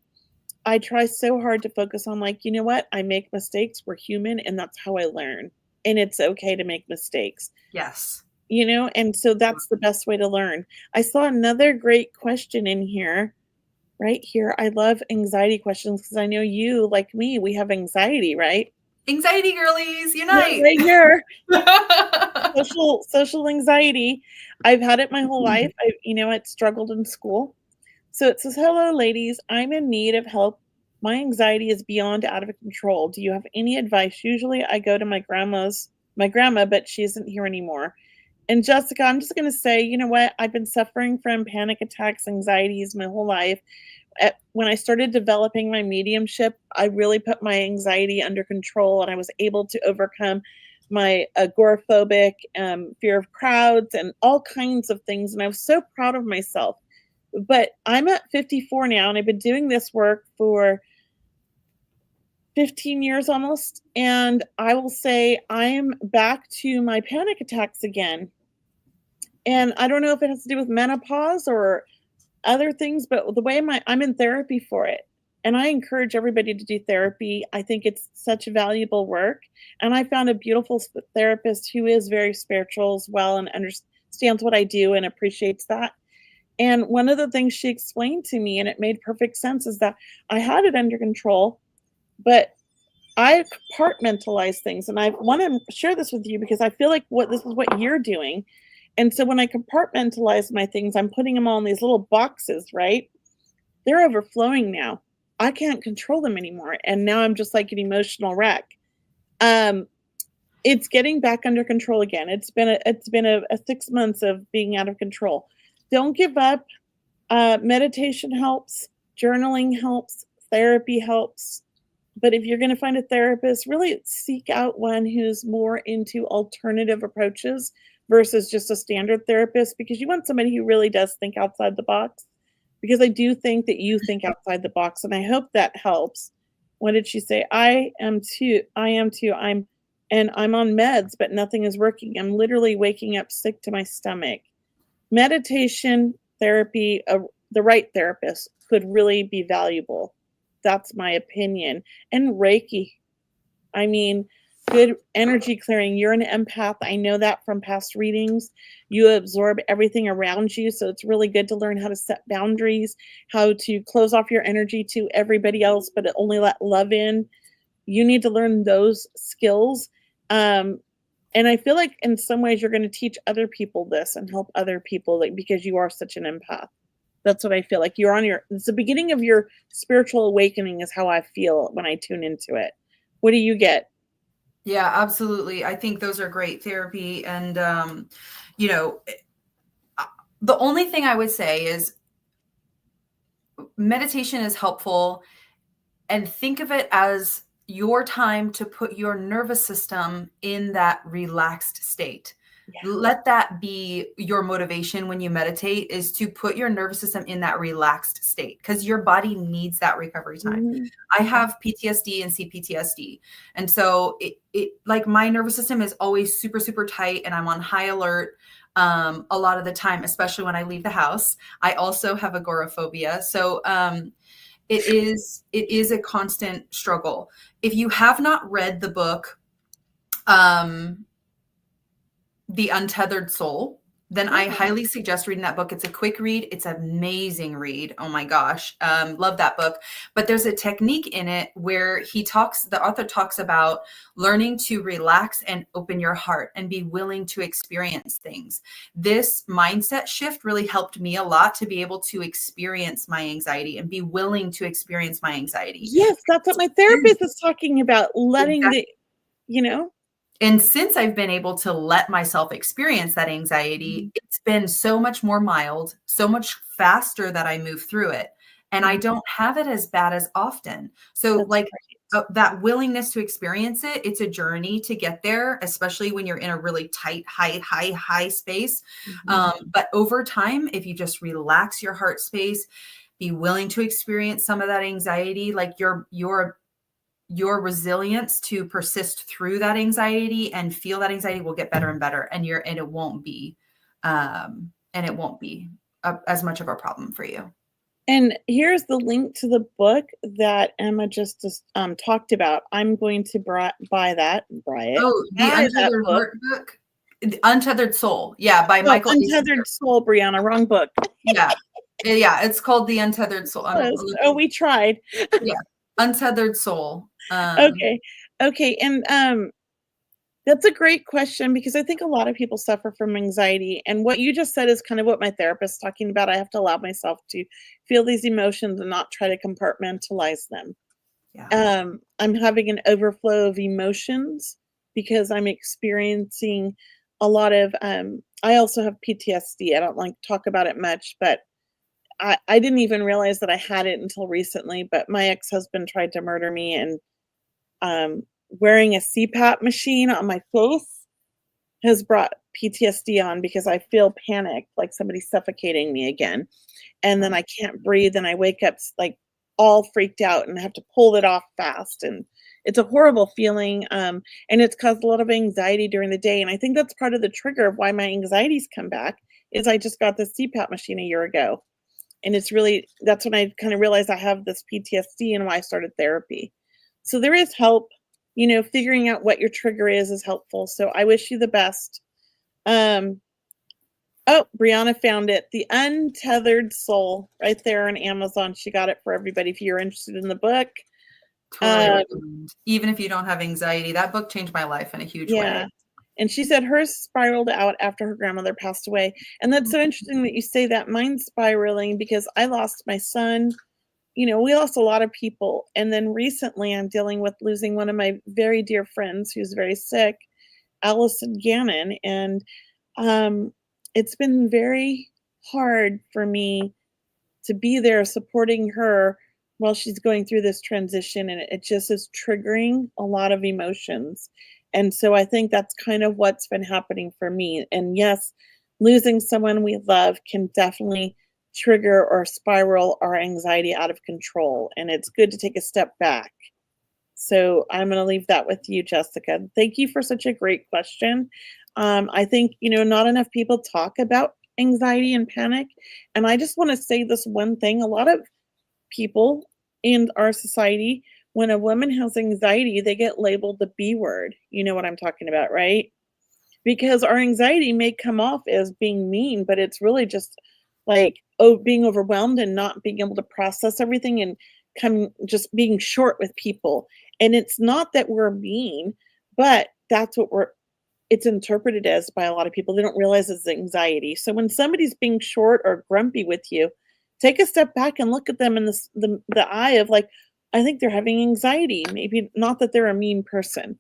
I try so hard to focus on like, you know what? I make mistakes. We're human and that's how I learn. And it's okay to make mistakes. Yes. And so that's the best way to learn. I saw another great question in here, right here. I love anxiety questions because I know you, like me, we have anxiety, right? Anxiety girlies, Yeah, unite. right here. Social anxiety. I've had it my whole life. I struggled in school. So it says, "Hello, ladies. I'm in need of help. My anxiety is beyond out of control. Do you have any advice? Usually I go to my grandma, but she isn't here anymore." And Jessica, I'm just going to say, you know what? I've been suffering from panic attacks, anxieties my whole life. When I started developing my mediumship, I really put my anxiety under control and I was able to overcome my agoraphobic fear of crowds and all kinds of things. And I was so proud of myself. But I'm at 54 now and I've been doing this work for 15 years almost. And I will say I'm back to my panic attacks again. And I don't know if it has to do with menopause or other things, but the way I'm in therapy for it. And I encourage everybody to do therapy. I think it's such valuable work. And I found a beautiful therapist who is very spiritual as well and understands what I do and appreciates that. And one of the things she explained to me, and it made perfect sense, is that I had it under control, but I compartmentalize things. And I want to share this with you because I feel like this is what you're doing. And so when I compartmentalize my things, I'm putting them all in these little boxes, right? They're overflowing now. I can't control them anymore. And now I'm just like an emotional wreck. Um, it's getting back under control again. It's been a 6 months of being out of control. Don't give up. Meditation helps, journaling helps, therapy helps. But if you're going to find a therapist, really seek out one who's more into alternative approaches versus just a standard therapist because you want somebody who really does think outside the box. Because I do think that you think outside the box, and I hope that helps. What did she say? I am too. I'm on meds, but nothing is working. I'm literally waking up sick to my stomach. Meditation, therapy, the right therapist could really be valuable. That's my opinion. And Reiki. I mean, good energy clearing. You're an empath. I know that from past readings. You absorb everything around you. So it's really good to learn how to set boundaries, how to close off your energy to everybody else, but only let love in. You need to learn those skills. And I feel like in some ways you're going to teach other people this and help other people because you are such an empath. That's what I feel like. It's the beginning of your spiritual awakening is how I feel when I tune into it. What do you get? Yeah, absolutely. I think those are great therapy. And, you know, the only thing I would say is meditation is helpful, and think of it as your time to put your nervous system in that relaxed state. Yeah. Let that be your motivation when you meditate, is to put your nervous system in that relaxed state because your body needs that recovery time. Mhm. I have PTSD and CPTSD. And so it like my nervous system is always super, super tight and I'm on high alert a lot of the time, especially when I leave the house. I also have agoraphobia. So it is a constant struggle. If you have not read the book, The Untethered Soul then I Yeah. highly suggest reading that book. It's a quick read. It's an amazing read. Oh my gosh. Love that book. But there's a technique in it where the author talks about learning to relax and open your heart and be willing to experience things. This mindset shift really helped me a lot to be able to experience my anxiety and be willing to experience my anxiety. Yes, that's what my therapist is talking about, letting Exactly. you know? And since I've been able to let myself experience that anxiety, it's been so much more mild, so much faster that I move through it. And I Mhm. don't have it as bad as often. So, That's like, right. that willingness to experience it, it's a journey to get there, especially when you're in a really tight, high space. Mhm. But over time, if you just relax your heart space, be willing to experience some of that anxiety, like your resilience to persist through that anxiety and feel that anxiety will get better and better, and it won't be as much of a problem for you. And here's the link to the book that Emma just talked about. I'm going to buy Oh, the buy that Untethered book. Heart book, The Untethered Soul, yeah, by Oh, Michael A. Singer. Untethered Soul, Brianna, wrong book. Yeah, yeah, it's called The Untethered Soul. I'm Yes. Oh, looking. we tried. Yeah, Untethered Soul. Okay. Okay. And that's a great question because I think a lot of people suffer from anxiety. And what you just said is kind of what my therapist is talking about. I have to allow myself to feel these emotions and not try to compartmentalize them. Yeah. I'm having an overflow of emotions because I'm experiencing a lot of I also have PTSD. I don't like to talk about it much, but I didn't even realize that I had it until recently. But my ex-husband tried to murder me, and um, wearing a CPAP machine on my face has brought PTSD on because I feel panicked, like somebody's suffocating me again. And then I can't breathe and I wake up like all freaked out and have to pull it off fast. And it's a horrible feeling. And it's caused a lot of anxiety during the day. And I think that's part of the trigger of why my anxieties come back is I just got this CPAP machine a year ago. And that's when I kind of realized I have this PTSD and why I started therapy. So there is help, figuring out what your trigger is helpful. So I wish you the best. Um, oh, Brianna found it. The Untethered Soul right there on Amazon. She got it for everybody if you're interested in the book. Totally recommend. Even if you don't have anxiety, that book changed my life in a huge Yeah. way. And she said hers spiraled out after her grandmother passed away. And that's so interesting that you say that. Mine's spiraling because I lost my son. We lost a lot of people. And then recently I'm dealing with losing one of my very dear friends who's very sick, Allison Gannon. And it's been very hard for me to be there supporting her while she's going through this transition. And it just is triggering a lot of emotions. And so I think that's kind of what's been happening for me. And yes, losing someone we love can definitely trigger or spiral our anxiety out of control. And it's good to take a step back. So I'm going to leave that with you, Jessica. Thank you for such a great question. I think, not enough people talk about anxiety and panic. And I just want to say this one thing. A lot of people in our society, when a woman has anxiety, they get labeled the B word. You know what I'm talking about, right? Because our anxiety may come off as being mean, but it's really just like being overwhelmed and not being able to process everything and just being short with people. And it's not that we're mean, but that's what it's interpreted as by a lot of people. They don't realize it's anxiety. So when somebody's being short or grumpy with you, take a step back and look at them in the eye of like, I think they're having anxiety. Maybe not that they're a mean person.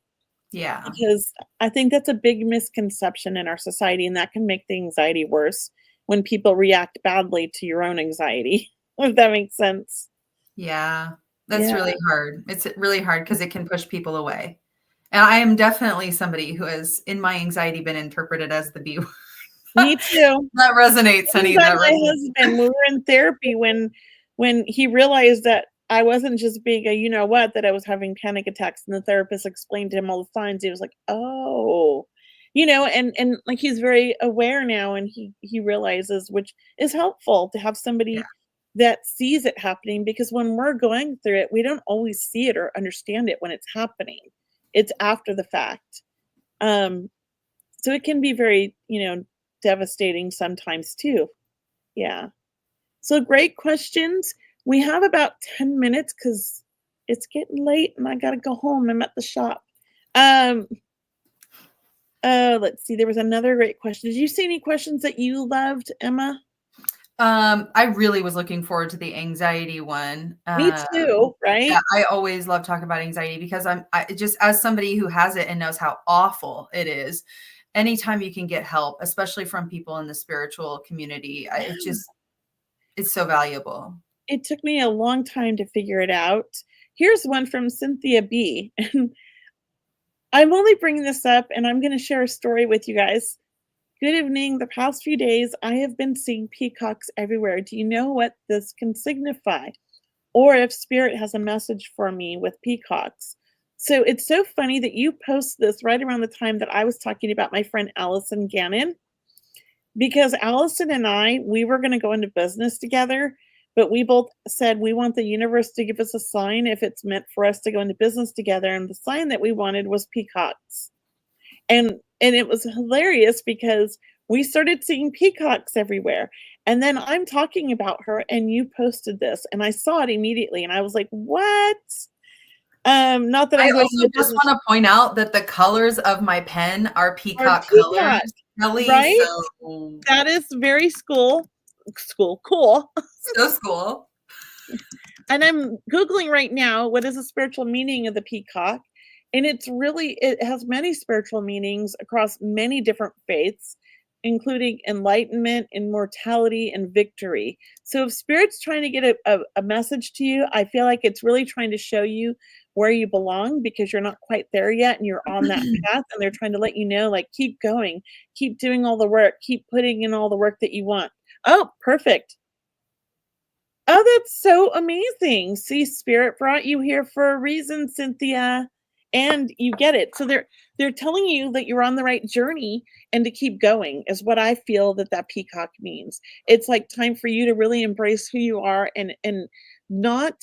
Yeah. Because I think that's a big misconception in our society, and that can make the anxiety worse when people react badly to your own anxiety, if that makes sense. Yeah. That's Yeah. really hard. It's really hard because it can push people away. And I am definitely somebody who has, in my anxiety, been interpreted as the B word. Me too. That resonates, honey. By That my resonates. husband, we were in therapy when he realized that I wasn't just being that I was having panic attacks, and the therapist explained to him all the signs. He was like, "Oh," and like he's very aware now, and he realizes, which is helpful to have Yeah. somebody that sees it happening, because when we're going through it, we don't always see it or understand it when it's happening. It's after the fact. So it can be very, devastating sometimes too. Yeah. So great questions. We have about 10 minutes because it's getting late and I gotta go home. I'm at the shop. Um, let's see. There was another great question. Did you see any questions that you loved, Emma? I really was looking forward to the anxiety one. Me too, right? Yeah, I always love talking about anxiety because I just, as somebody who has it and knows how awful it is, anytime you can get help, especially from people in the spiritual community, it's so valuable. It took me a long time to figure it out. Here's one from Cynthia B. And I'm only bringing this up and I'm going to share a story with you guys. Good evening. The past few days, I have been seeing peacocks everywhere. Do you know what this can signify? Or if spirit has a message for me with peacocks. So it's so funny that you post this right around the time that I was talking about my friend Allison Gannon, because Allison and we were going to go into business together, but we both said we want the universe to give us a sign if it's meant for us to go into business together. And the sign that we wanted was peacocks. And it was hilarious because we started seeing peacocks everywhere. And then I'm talking about her and you posted this and I saw it immediately and I was like, what? Not that I I'm also just want to point out that the colors of my pen are peacock peacock, colors. Kelly, right? So that is very cool. So cool. And I'm Googling right now, what is the spiritual meaning of the peacock? And it has many spiritual meanings across many different faiths, including enlightenment, immortality, and victory. So if spirit's trying to get a message to you, I feel like it's really trying to show you where you belong because you're not quite there yet and you're on that path, and they're trying to let you know, like, keep going, keep doing all the work, keep putting in all the work that you want. Oh, perfect. Oh, that's so amazing. See, spirit brought you here for a reason, Cynthia. And you get it. So they're telling you that you're on the right journey and to keep going is what I feel that peacock means. It's like time for you to really embrace who you are and not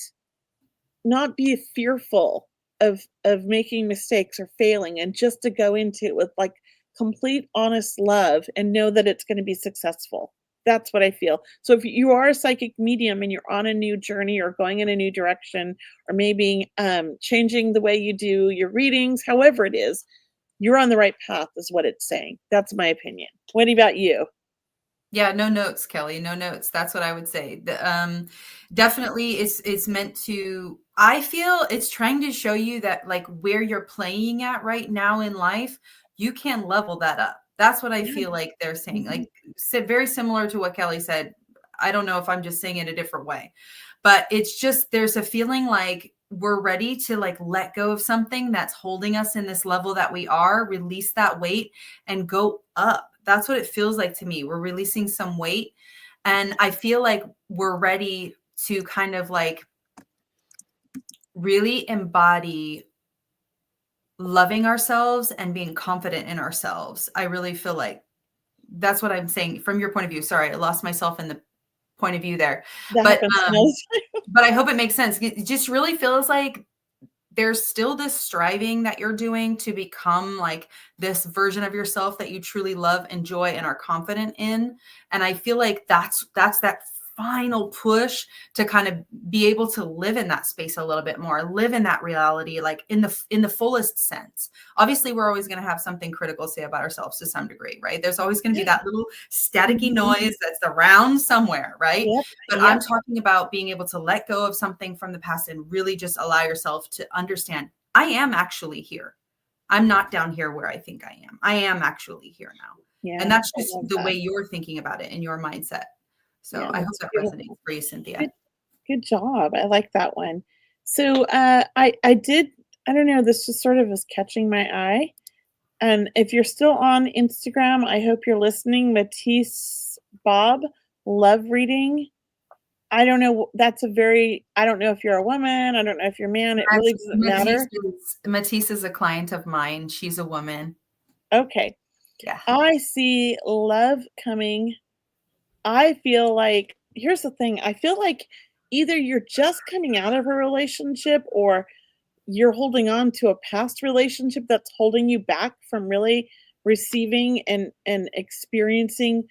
be fearful of making mistakes or failing, and just to go into it with like complete honest love and know that it's going to be successful. That's what I feel. So if you are a psychic medium and you're on a new journey or going in a new direction, or maybe changing the way you do your readings, however it is, you're on the right path is what it's saying. That's my opinion. What about you? Yeah, no notes, Kelly. No notes. That's what I would say. Definitely it's meant to, I feel it's trying to show you that like where you're playing at right now in life, you can level that up. That's what I feel like they're saying. Like very similar to what Kelly said. I don't know if I'm just saying it a different way, but it's just, there's a feeling like we're ready to like let go of something that's holding us in this level that we are, release that weight and go up. That's what it feels like to me. We're releasing some weight. And I feel like we're ready to kind of like really embody loving ourselves and being confident in ourselves. I really feel like that's what I'm saying from your point of view. Sorry, I lost myself in the point of view there. But I hope it makes sense. It just really feels like there's still this striving that you're doing to become like this version of yourself that you truly love, enjoy, and are confident in. And I feel like that's that final push to kind of be able to live in that space a little bit more, live in that reality, like in the fullest sense. Obviously, we're always going to have something critical to say about ourselves to some degree, right? There's always going to be that little staticky noise that's around somewhere, right? But I'm talking about being able to let go of something from the past and really just allow yourself to understand, I am actually here. I'm not down here where I think I am. I am actually here now. Yeah, and that's just the way you're thinking about it in your mindset. So I hope that resonates for you, Cynthia. Good job. I like that one. So I don't know, this just sort of is catching my eye. And if you're still on Instagram, I hope you're listening. Matisse Bob, love reading. I don't know. I don't know if you're a woman. I don't know if you're a man. It really doesn't matter. Matisse is a client of mine. She's a woman. Okay. Yeah. I see love coming. I feel like, here's the thing. I feel like either you're just coming out of a relationship or you're holding on to a past relationship that's holding you back from really receiving and experiencing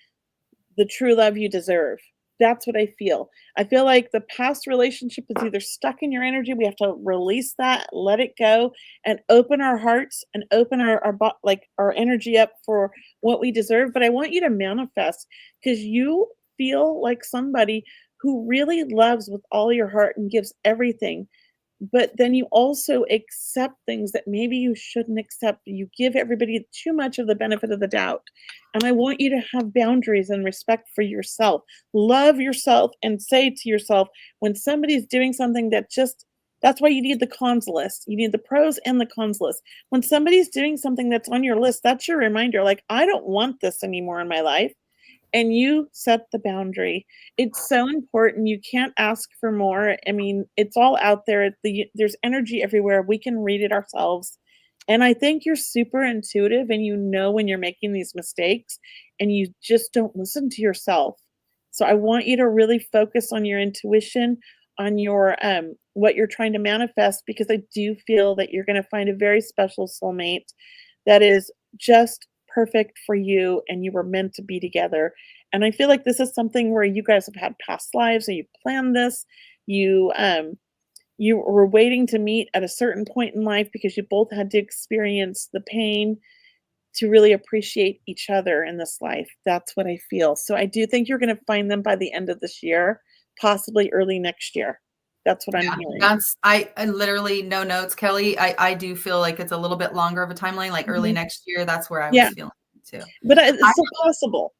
the true love you deserve. That's what I feel. I feel like the past relationship is either stuck in your energy. We have to release that, let it go, and open our hearts and open like our energy up for what we deserve. But I want you to manifest because you feel like somebody who really loves with all your heart and gives everything. But then you also accept things that maybe you shouldn't accept. You give everybody too much of the benefit of the doubt. And I want you to have boundaries and respect for yourself. Love yourself and say to yourself when somebody's doing something that just, that's why you need the cons list. You need the pros and the cons list. When somebody's doing something that's on your list, that's your reminder. Like, I don't want this anymore in my life. And you set the boundary. It's so important. You can't ask for more. I mean, it's all out there. There's energy everywhere. We can read it ourselves. And I think you're super intuitive and you know when you're making these mistakes and you just don't listen to yourself. So I want you to really focus on your intuition, on your what you're trying to manifest, because I do feel that you're going to find a very special soulmate that is just perfect for you and you were meant to be together. And I feel like this is something where you guys have had past lives and you planned this. You were waiting to meet at a certain point in life because you both had to experience the pain to really appreciate each other in this life. That's what I feel. So I do think you're going to find them by the end of this year, possibly early next year. That's what I'm hearing. I literally no notes, Kelly. I do feel like it's a little bit longer of a timeline, like early next year. That's where I was feeling too. But it's still possible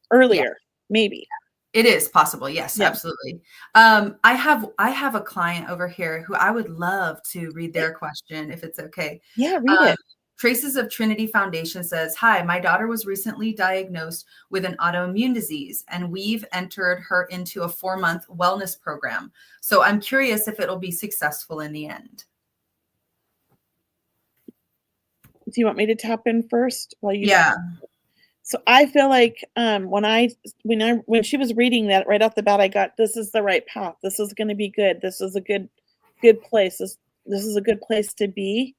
earlier, maybe. It is possible. Yes, absolutely. I have a client over here who I would love to read their question if it's okay. Yeah, read it. Traces of Trinity Foundation says, hi, my daughter was recently diagnosed with an autoimmune disease, and we've entered her into a 4-month wellness program. So I'm curious if it'll be successful in the end. Do you want me to tap in first while you? Yeah. So I feel like when she was reading that right off the bat, I got, this is the right path. This is going to be good. This is a good place. This is a good place to be.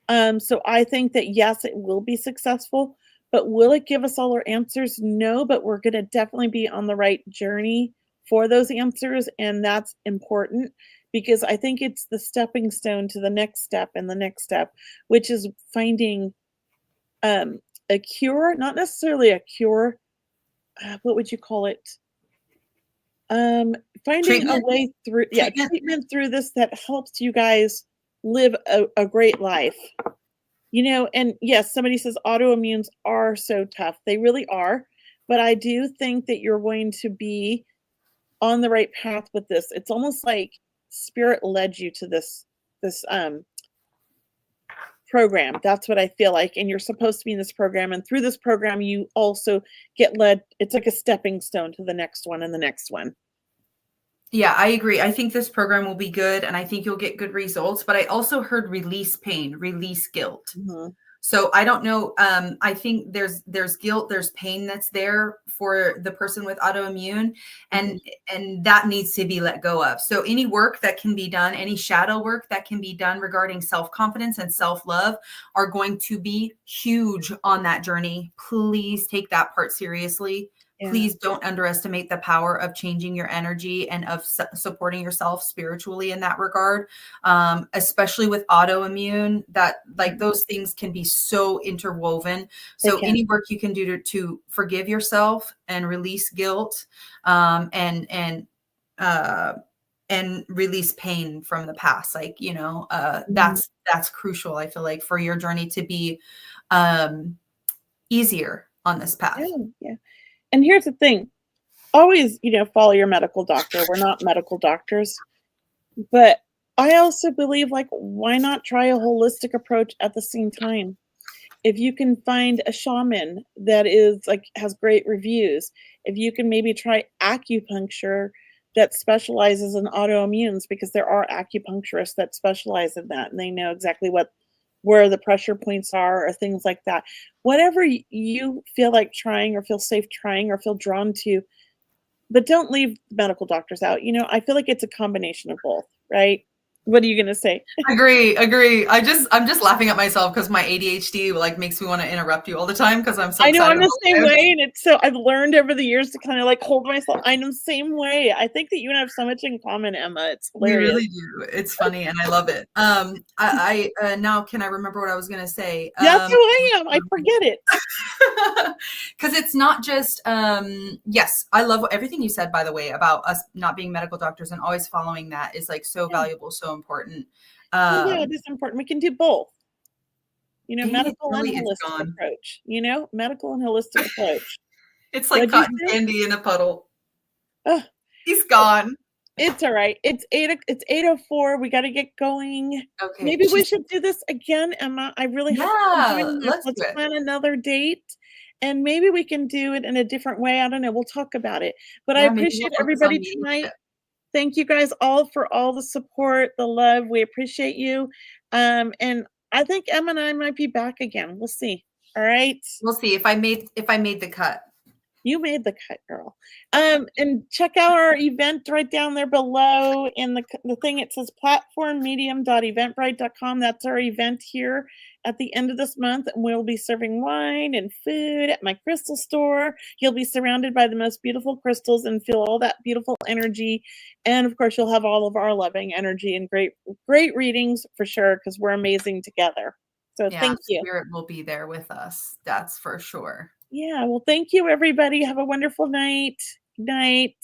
So I think that yes, it will be successful, but will it give us all our answers? No, but we're going to definitely be on the right journey for those answers. And that's important because I think it's the stepping stone to the next step and the next step, which is finding, a cure, not necessarily a cure. What would you call it? Finding Treatment? a way through, treatment through this that helps you guys live a great life. And yes, somebody says autoimmunes are so tough. They really are. But I do think that you're going to be on the right path with this. It's almost like spirit led you to this program. That's what I feel like. And you're supposed to be in this program. And through this program, you also get led. It's like a stepping stone to the next one and the next one. Yeah, I agree. I think this program will be good and I think you'll get good results. But I also heard release pain, release guilt. Mm-hmm. So I don't know. I think there's guilt, there's pain that's there for the person with autoimmune, and that needs to be let go of. So any work that can be done, any shadow work that can be done regarding self-confidence and self-love are going to be huge on that journey. Please take that part seriously. Yeah. Please don't underestimate the power of changing your energy and of supporting yourself spiritually in that regard, especially with autoimmune, that like those things can be so interwoven. So any work you can do to forgive yourself and release guilt, and release pain from the past, like, that's crucial. I feel like for your journey to be easier on this path. Yeah. And here's the thing, always, follow your medical doctor. We're not medical doctors, but I also believe, like, why not try a holistic approach at the same time? If you can find a shaman that is like, has great reviews, if you can maybe try acupuncture that specializes in autoimmunes, because there are acupuncturists that specialize in that and they know exactly where the pressure points are or things like that. Whatever you feel like trying or feel safe trying or feel drawn to, but don't leave medical doctors out. I feel like it's a combination of both, right? What are you gonna say? Agree. I'm just laughing at myself because my ADHD like makes me want to interrupt you all the time because I'm so I know excited I'm about the same this. way, and it's so I've learned over the years to kind of like hold myself. I'm the same way. I think that you and I have so much in common, Emma. It's We hilarious. really do. It's funny and I love it. Now can I remember what I was gonna say? That's who I am. I forget it. Because it's not just yes, I love everything you said, by the way, about us not being medical doctors and always following that is like so Yeah. valuable, so important. Well, yeah, it is important. We can do both. Dang it, Medical and really, it's holistic gone. approach. Medical and holistic approach. It's like What'd you cotton say? candy in a puddle. Ugh, He's gone. it's all right. It's 8:04. We got to get going. Okay, Maybe we she's should do this again, Emma. I really have fun yeah, doing this. let's Let's do it. plan another date, and maybe we can do it in a different way. I don't know. We'll talk about it. But I Yeah, maybe we'll appreciate focus on everybody tonight. mediumship. Thank you guys all for all the support, the love. We appreciate you. And I think Emma and I might be back again. We'll see. All right. We'll see if I made the cut. You made the cut, girl. And check out our event right down there below in the thing. It says platformmedium.eventbrite.com. That's our event here at the end of this month. And we'll be serving wine and food at my crystal store. You'll be surrounded by the most beautiful crystals and feel all that beautiful energy. And of course, you'll have all of our loving energy and great, great readings for sure, because we're amazing together. So Yeah, thank you. spirit will be there with us. That's for sure. Yeah. Well, thank you, everybody. Have a wonderful night. Good night.